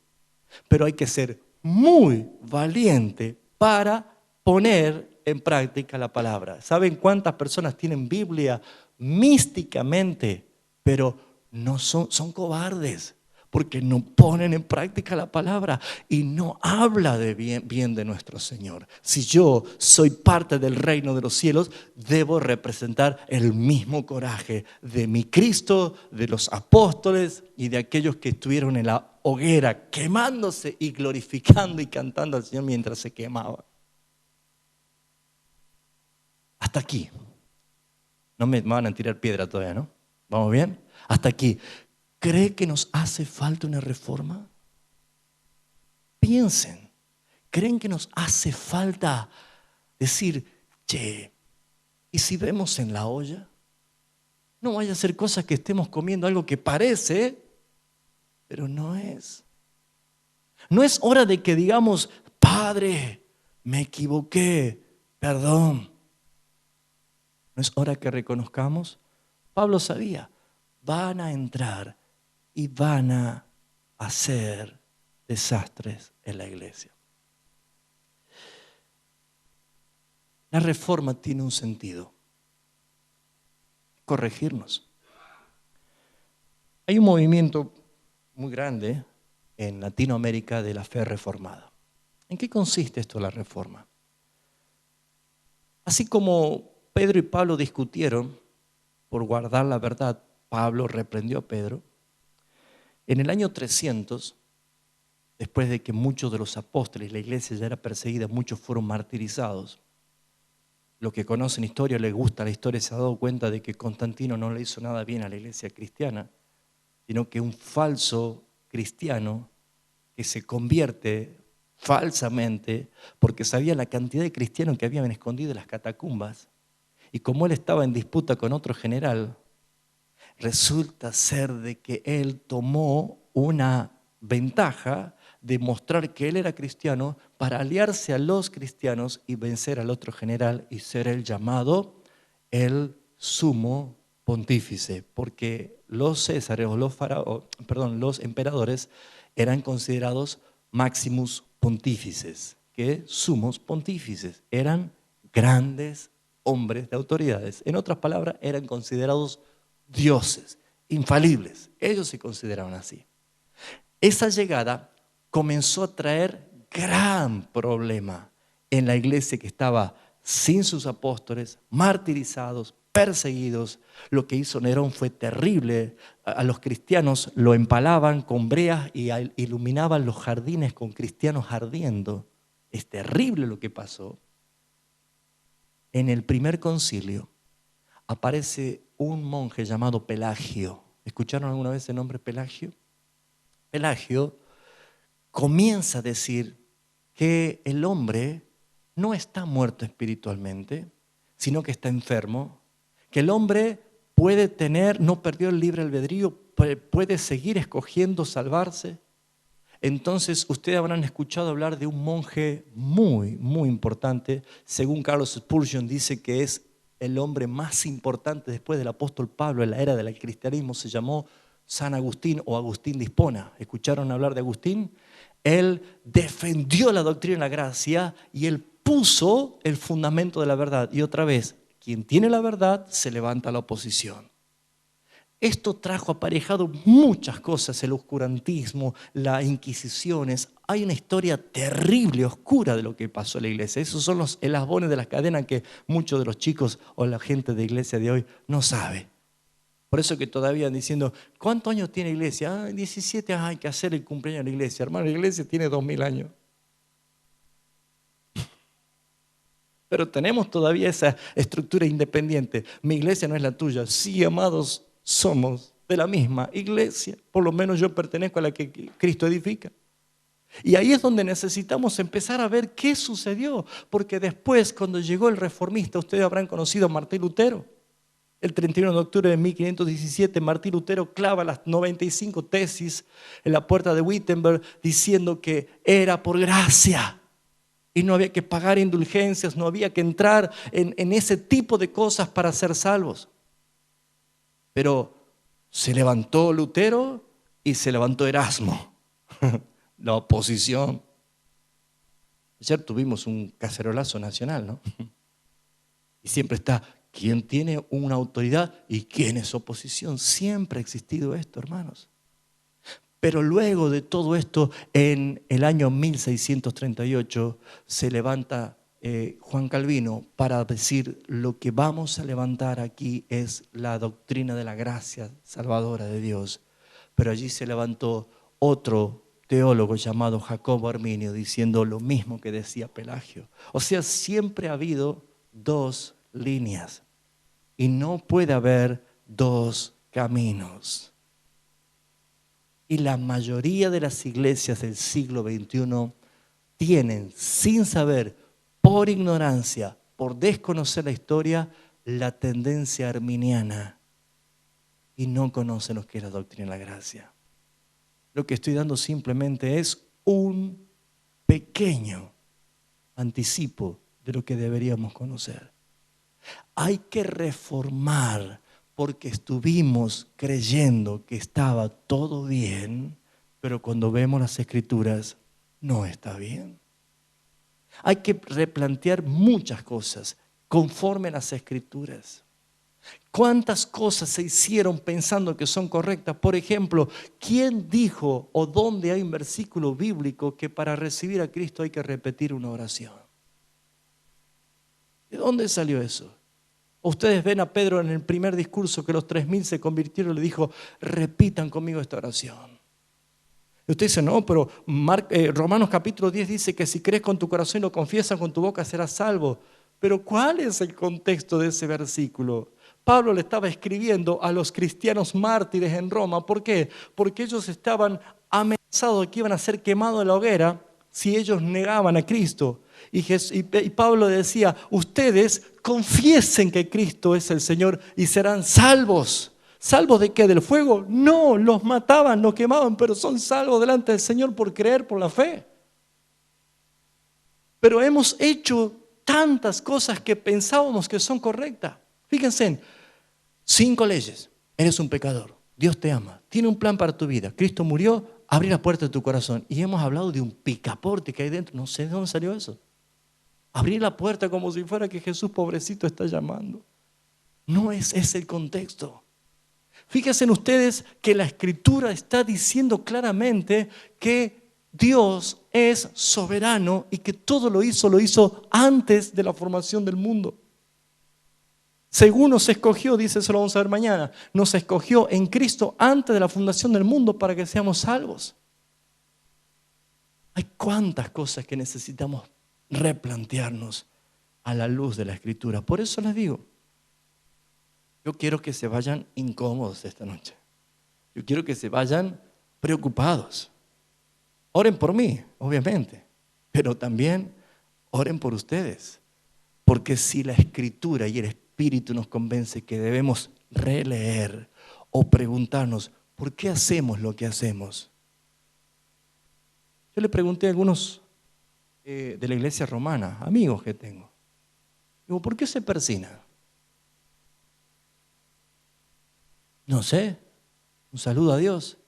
Pero hay que ser muy valiente para poner en práctica la palabra. ¿Saben cuántas personas tienen Biblia místicamente, pero no son cobardes? porque no ponen en práctica la palabra y no habla de bien de nuestro Señor. Si yo soy parte del reino de los cielos, debo representar el mismo coraje de mi Cristo, de los apóstoles y de aquellos que estuvieron en la hoguera quemándose y glorificando y cantando al Señor mientras se quemaba. Hasta aquí. No me van a tirar piedra todavía, ¿no? ¿Vamos bien? Hasta aquí. ¿Cree que nos hace falta una reforma? Piensen. ¿Creen que nos hace falta decir, che, ¿y si vemos en la olla? No vaya a ser cosas que estemos comiendo algo que parece, pero no es. No es hora de que digamos, Padre, me equivoqué, perdón. No es hora que reconozcamos. Pablo sabía, van a entrar y van a hacer desastres en la iglesia. La reforma tiene un sentido: corregirnos. Hay un movimiento muy grande en Latinoamérica de la fe reformada. ¿En qué consiste esto de la reforma? Así como Pedro y Pablo discutieron por guardar la verdad, Pablo reprendió a Pedro. En el año 300, después de que muchos de los apóstoles, la iglesia ya era perseguida, muchos fueron martirizados. Los que conocen historia, les gusta la historia, se ha dado cuenta de que Constantino no le hizo nada bien a la iglesia cristiana, sino que un falso cristiano que se convierte falsamente porque sabía la cantidad de cristianos que habían escondido en las catacumbas, y como él estaba en disputa con otro general, resulta ser de que él tomó una ventaja de mostrar que él era cristiano para aliarse a los cristianos y vencer al otro general y ser el llamado el sumo pontífice, porque los césares o los emperadores eran considerados maximus pontífices, que sumos pontífices eran grandes hombres de autoridades. En otras palabras, eran considerados dioses, infalibles. Ellos se consideraban así. Esa llegada comenzó a traer gran problema en la iglesia que estaba sin sus apóstoles, martirizados, perseguidos. Lo que hizo Nerón fue terrible. A los cristianos lo empalaban con breas y iluminaban los jardines con cristianos ardiendo. Es terrible lo que pasó. En el primer concilio aparece un monje llamado Pelagio. ¿Escucharon alguna vez el nombre Pelagio? Pelagio comienza a decir que el hombre no está muerto espiritualmente, sino que está enfermo, que el hombre puede tener, no perdió el libre albedrío, puede seguir escogiendo salvarse. Entonces ustedes habrán escuchado hablar de un monje muy, muy importante. Según Carlos Spurgeon, dice que es el hombre más importante después del apóstol Pablo en la era del cristianismo. Se llamó San Agustín o Agustín de Hipona. ¿Escucharon hablar de Agustín? Él defendió la doctrina de la gracia y él puso el fundamento de la verdad. Y otra vez, quien tiene la verdad se levanta a la oposición. Esto trajo aparejado muchas cosas, el oscurantismo, las inquisiciones. Hay una historia terrible, oscura de lo que pasó en la iglesia. Esos son los eslabones de las cadenas que muchos de los chicos o la gente de iglesia de hoy no sabe. Por eso que todavía diciendo, ¿cuántos años tiene la iglesia? 17 años, hay que hacer el cumpleaños de la iglesia. Hermano, la iglesia tiene 2000 años. Pero tenemos todavía esa estructura independiente. Mi iglesia no es la tuya. Sí, amados, somos de la misma iglesia. Por lo menos yo pertenezco a la que Cristo edifica. Y ahí es donde necesitamos empezar a ver qué sucedió. Porque después, cuando llegó el reformista, ustedes habrán conocido a Martín Lutero. El 31 de octubre de 1517, Martín Lutero clava las 95 tesis en la puerta de Wittenberg diciendo que era por gracia. Y no había que pagar indulgencias, no había que entrar en ese tipo de cosas para ser salvos. Pero se levantó Lutero y se levantó Erasmo, la oposición. Ayer tuvimos un cacerolazo nacional, ¿no? Y siempre está, ¿quién tiene una autoridad y quién es oposición? Siempre ha existido esto, hermanos. Pero luego de todo esto, en el año 1638, se levanta Juan Calvino para decir: lo que vamos a levantar aquí es la doctrina de la gracia salvadora de Dios. Pero allí se levantó otro teólogo llamado Jacobo Arminio diciendo lo mismo que decía Pelagio. O sea, siempre ha habido dos líneas y no puede haber dos caminos. Y la mayoría de las iglesias del siglo XXI tienen, sin saber, por ignorancia, por desconocer la historia, la tendencia arminiana y no conocen lo que es la doctrina de la gracia. Lo que estoy dando simplemente es un pequeño anticipo de lo que deberíamos conocer. Hay que reformar porque estuvimos creyendo que estaba todo bien, pero cuando vemos las Escrituras no está bien. Hay que replantear muchas cosas conforme a las Escrituras. ¿Cuántas cosas se hicieron pensando que son correctas? Por ejemplo, ¿quién dijo o dónde hay un versículo bíblico que para recibir a Cristo hay que repetir una oración? ¿De dónde salió eso? Ustedes ven a Pedro en el primer discurso que los 3000 se convirtieron, le dijo: repitan conmigo esta oración. Y usted dice: no, pero Romanos capítulo 10 dice que si crees con tu corazón y lo confiesas con tu boca serás salvo. Pero ¿cuál es el contexto de ese versículo? Pablo le estaba escribiendo a los cristianos mártires en Roma. ¿Por qué? Porque ellos estaban amenazados de que iban a ser quemados en la hoguera si ellos negaban a Cristo. Y Pablo decía: ustedes confiesen que Cristo es el Señor y serán salvos. ¿Salvos de qué? ¿Del fuego? No, los mataban, los quemaban, pero son salvos delante del Señor por creer, por la fe. Pero hemos hecho tantas cosas que pensábamos que son correctas. Fíjense, 5 leyes. Eres un pecador. Dios te ama. Tiene un plan para tu vida. Cristo murió. Abrí la puerta de tu corazón. Y hemos hablado de un picaporte que hay dentro. No sé de dónde salió eso. Abrir la puerta como si fuera que Jesús, pobrecito, está llamando. No es ese el contexto. Fíjense ustedes que la Escritura está diciendo claramente que Dios es soberano y que todo lo hizo antes de la formación del mundo. Según nos escogió, dice, eso lo vamos a ver mañana, nos escogió en Cristo antes de la fundación del mundo para que seamos salvos. Hay cuántas cosas que necesitamos replantearnos a la luz de la Escritura. Por eso les digo, yo quiero que se vayan incómodos esta noche. Yo quiero que se vayan preocupados. Oren por mí, obviamente, pero también oren por ustedes. Porque si la Escritura y el Espíritu nos convence que debemos releer o preguntarnos, ¿por qué hacemos lo que hacemos? Yo le pregunté a algunos de la iglesia romana, amigos que tengo. Digo, ¿por qué se persina? No sé, un saludo a Dios.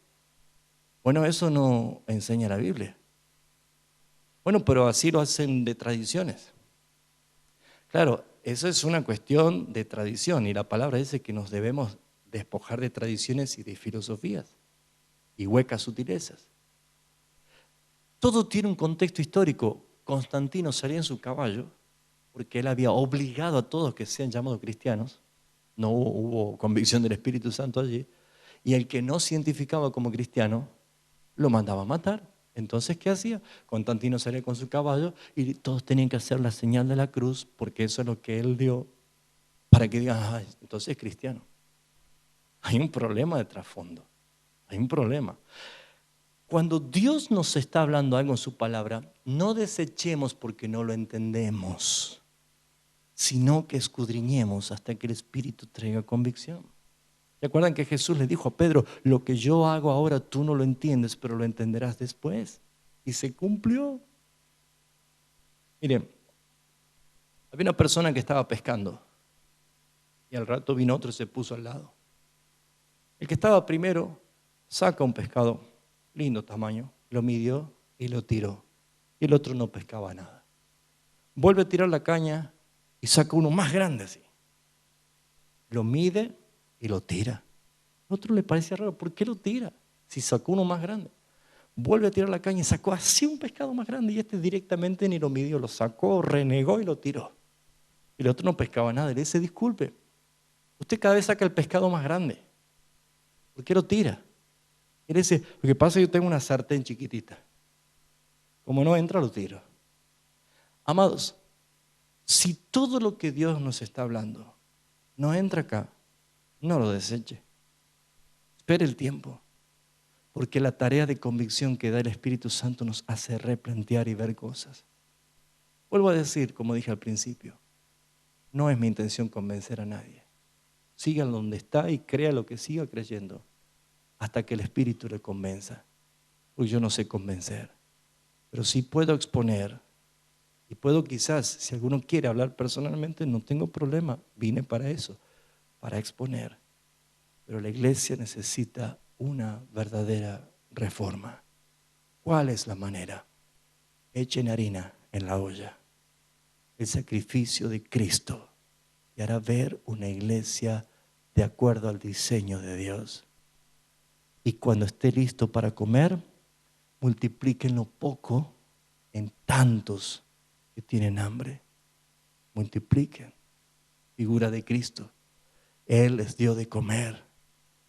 Bueno, eso no enseña la Biblia. Bueno, pero así lo hacen de tradiciones. Claro, eso es una cuestión de tradición y la palabra dice que nos debemos despojar de tradiciones y de filosofías y huecas sutilezas. Todo tiene un contexto histórico. Constantino salía en su caballo porque él había obligado a todos que sean llamados cristianos. No hubo convicción del Espíritu Santo allí. Y el que no se identificaba como cristiano, lo mandaba a matar. Entonces, ¿qué hacía? Constantino salía con su caballo y todos tenían que hacer la señal de la cruz porque eso es lo que él dio para que digan: ah, entonces es cristiano. Hay un problema de trasfondo. Hay un problema. Cuando Dios nos está hablando algo en su palabra, no desechemos porque no lo entendemos, sino que escudriñemos hasta que el Espíritu traiga convicción. ¿Se acuerdan que Jesús le dijo a Pedro: lo que yo hago ahora tú no lo entiendes, pero lo entenderás después? Y se cumplió. Miren, había una persona que estaba pescando y al rato vino otro y se puso al lado. El que estaba primero saca un pescado, lindo tamaño, lo midió y lo tiró. Y el otro no pescaba nada. Vuelve a tirar la caña y saca uno más grande así. Lo mide y lo tira. Al otro le parece raro, ¿por qué lo tira? Si sacó uno más grande, vuelve a tirar la caña y sacó así un pescado más grande y este directamente ni lo midió, lo sacó, renegó y lo tiró. Y el otro no pescaba nada y le dice, disculpe, usted cada vez saca el pescado más grande, ¿por qué lo tira? Y le dice, lo que pasa es que yo tengo una sartén chiquitita, como no entra lo tiro. Amados, si todo lo que Dios nos está hablando no entra acá, no lo deseche. Espere el tiempo, porque la tarea de convicción que da el Espíritu Santo nos hace replantear y ver cosas. Vuelvo a decir, como dije al principio, no es mi intención convencer a nadie. Siga donde está y crea lo que siga creyendo hasta que el Espíritu le convenza. Porque yo no sé convencer, pero sí puedo exponer y puedo quizás, si alguno quiere hablar personalmente, no tengo problema, vine para eso, para exponer. Pero la iglesia necesita una verdadera reforma. ¿Cuál es la manera? Echen harina en la olla. El sacrificio de Cristo y hará ver una iglesia de acuerdo al diseño de Dios. Y cuando esté listo para comer, multipliquen lo poco en tantos que tienen hambre. Multipliquen. Figura de Cristo. Él les dio de comer,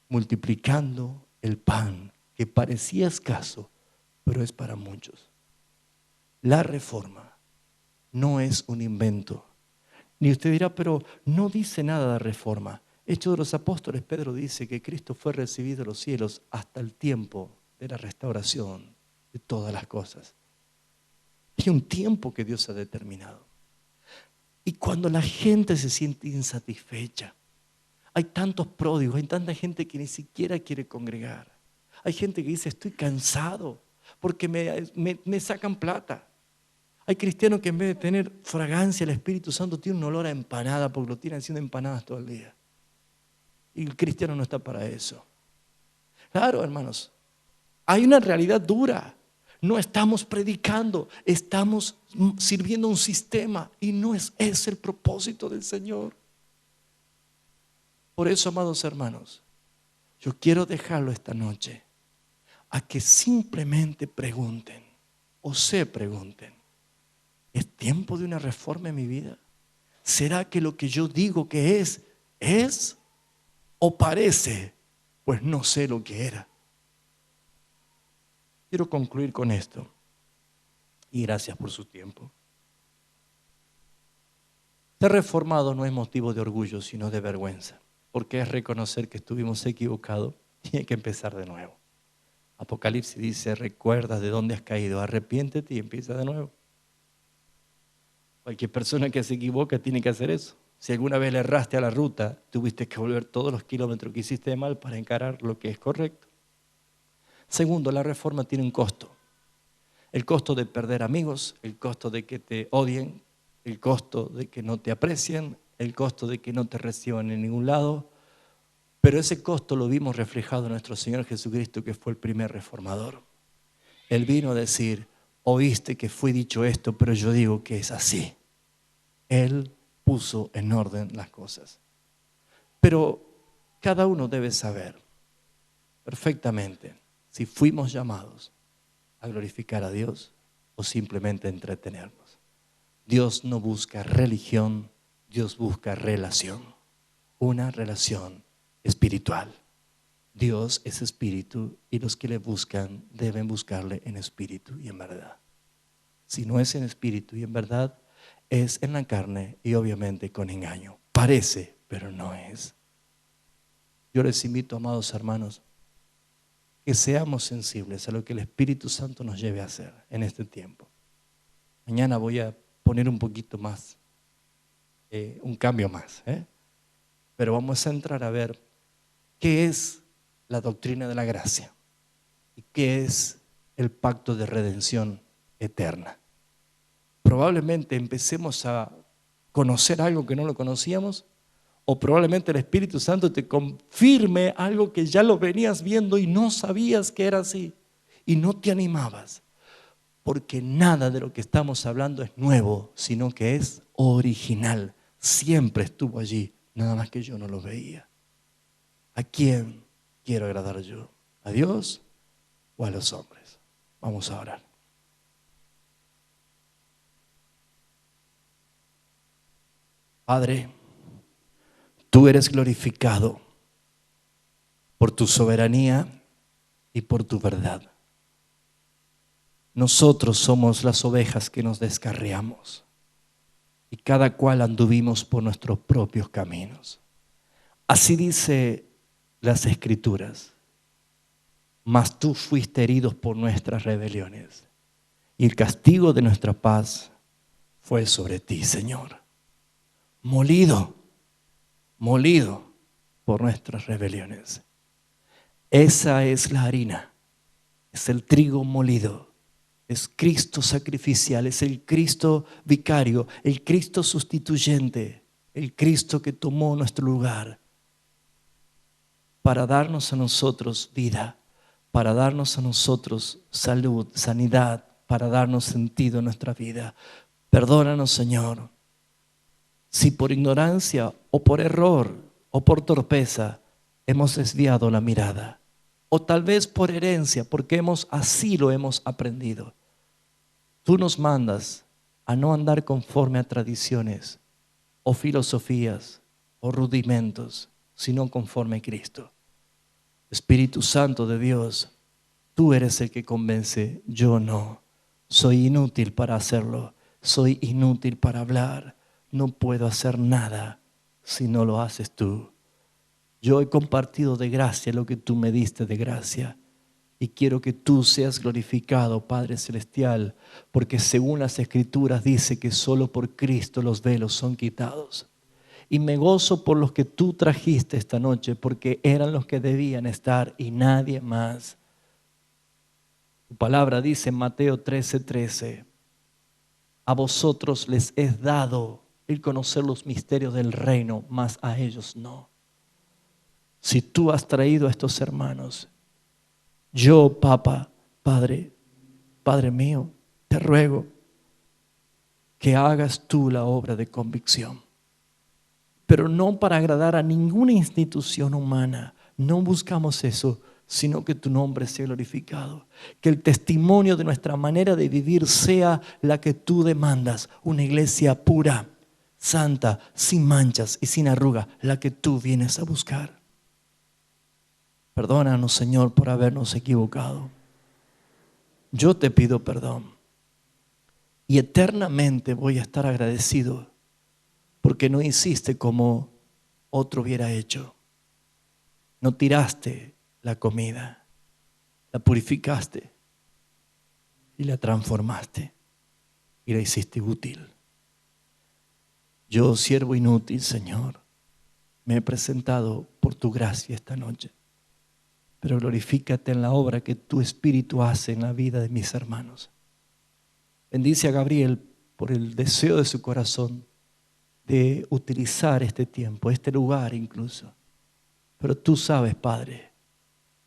multiplicando el pan que parecía escaso, pero es para muchos. La reforma no es un invento. Ni usted dirá, pero no dice nada de reforma. Hechos de los Apóstoles, Pedro dice que Cristo fue recibido a los cielos hasta el tiempo de la restauración de todas las cosas. Hay un tiempo que Dios ha determinado. Y cuando la gente se siente insatisfecha, hay tantos pródigos, hay tanta gente que ni siquiera quiere congregar. Hay gente que dice, estoy cansado porque me sacan plata. Hay cristianos que en vez de tener fragancia, el Espíritu Santo tiene un olor a empanada porque lo tienen haciendo empanadas todo el día. Y el cristiano no está para eso. Claro, hermanos, hay una realidad dura. No estamos predicando, estamos sirviendo un sistema y no es ese el propósito del Señor. Por eso, amados hermanos, yo quiero dejarlo esta noche a que simplemente pregunten o se pregunten, ¿es tiempo de una reforma en mi vida? ¿Será que lo que yo digo que es o parece? Pues no sé lo que era. Quiero concluir con esto y gracias por su tiempo. Ser reformado no es motivo de orgullo, sino de vergüenza, porque es reconocer que estuvimos equivocados y hay que empezar de nuevo. Apocalipsis dice, recuerda de dónde has caído, arrepiéntete y empieza de nuevo. Cualquier persona que se equivoca tiene que hacer eso. Si alguna vez le erraste a la ruta, tuviste que volver todos los kilómetros que hiciste de mal para encarar lo que es correcto. Segundo, la reforma tiene un costo. El costo de perder amigos, el costo de que te odien, el costo de que no te aprecien, el costo de que no te reciban en ningún lado. Pero ese costo lo vimos reflejado en nuestro Señor Jesucristo, que fue el primer reformador. Él vino a decir, oíste que fue dicho esto, pero yo digo que es así. Él puso en orden las cosas. Pero cada uno debe saber perfectamente si fuimos llamados a glorificar a Dios o simplemente a entretenernos. Dios no busca religión, Dios busca relación. Una relación espiritual. Dios es espíritu y los que le buscan deben buscarle en espíritu y en verdad. Si no es en espíritu y en verdad, es en la carne y obviamente con engaño. Parece, pero no es. Yo les invito, amados hermanos, que seamos sensibles a lo que el Espíritu Santo nos lleve a hacer en este tiempo. Mañana voy a poner un poquito más, un cambio más, pero vamos a entrar a ver qué es la doctrina de la gracia y qué es el pacto de redención eterna. Probablemente empecemos a conocer algo que no lo conocíamos, o probablemente el Espíritu Santo te confirme algo que ya lo venías viendo y no sabías que era así y no te animabas, porque nada de lo que estamos hablando es nuevo, sino que es original. Siempre estuvo allí, nada más que yo no lo veía. ¿A quién quiero agradar yo? ¿A Dios o a los hombres. Vamos a orar. Padre, tú eres glorificado por tu soberanía y por tu verdad. Nosotros somos las ovejas que nos descarriamos y cada cual anduvimos por nuestros propios caminos. Así dice las Escrituras. Mas tú fuiste herido por nuestras rebeliones y el castigo de nuestra paz fue sobre ti, Señor. Molido por nuestras rebeliones. Esa es la harina, es el trigo molido, es Cristo sacrificial, es el Cristo vicario, el Cristo sustituyente, el Cristo que tomó nuestro lugar para darnos a nosotros vida, para darnos a nosotros salud, sanidad, para darnos sentido en nuestra vida. Perdónanos, Señor, si por ignorancia o por error o por torpeza hemos desviado la mirada. O tal vez por herencia, porque así lo hemos aprendido. Tú nos mandas a no andar conforme a tradiciones o filosofías o rudimentos, sino conforme a Cristo. Espíritu Santo de Dios, tú eres el que convence, yo no. Soy inútil para hacerlo, soy inútil para hablar. No puedo hacer nada si no lo haces tú. Yo he compartido de gracia lo que tú me diste de gracia. Y quiero que tú seas glorificado, Padre Celestial, porque según las Escrituras dice que solo por Cristo los velos son quitados. Y me gozo por los que tú trajiste esta noche, porque eran los que debían estar y nadie más. Tu palabra dice en Mateo 13:13, a vosotros les es dado el conocer los misterios del reino, mas a ellos no. Si tú has traído a estos hermanos, yo, Padre mío, te ruego que hagas tú la obra de convicción, pero no para agradar a ninguna institución humana. No buscamos eso, sino que tu nombre sea glorificado. Que el testimonio de nuestra manera de vivir sea la que tú demandas, una iglesia pura, santa, sin manchas y sin arruga, la que tú vienes a buscar. Perdónanos, Señor, por habernos equivocado. Yo te pido perdón y eternamente voy a estar agradecido porque no hiciste como otro hubiera hecho. No tiraste la comida, la purificaste y la transformaste y la hiciste útil. Yo, siervo inútil, Señor, me he presentado por tu gracia esta noche. Pero glorifícate en la obra que tu Espíritu hace en la vida de mis hermanos. Bendice a Gabriel por el deseo de su corazón de utilizar este tiempo, este lugar incluso. Pero tú sabes, Padre,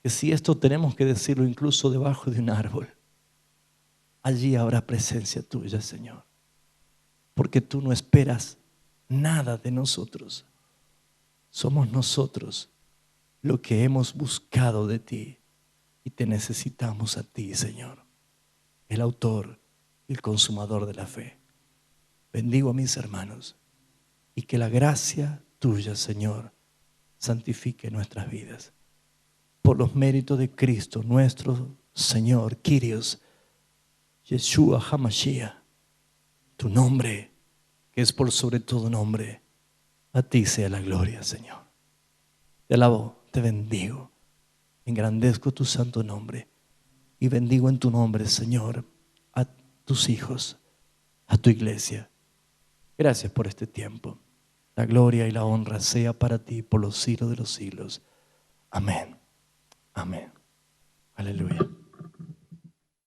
que si esto tenemos que decirlo incluso debajo de un árbol, allí habrá presencia tuya, Señor. Porque tú no esperas nada de nosotros. Somos nosotros lo que hemos buscado de ti y te necesitamos a ti, Señor, el autor y el consumador de la fe. Bendigo a mis hermanos y que la gracia tuya, Señor, santifique nuestras vidas. Por los méritos de Cristo, nuestro Señor, Kyrios, Yeshua HaMashiach, tu nombre, que es por sobre todo nombre, a ti sea la gloria, Señor. Te alabo, te bendigo, engrandezco tu santo nombre y bendigo en tu nombre, Señor, a tus hijos, a tu iglesia. Gracias por este tiempo. La gloria y la honra sea para ti por los siglos de los siglos. Amén. Amén. Aleluya.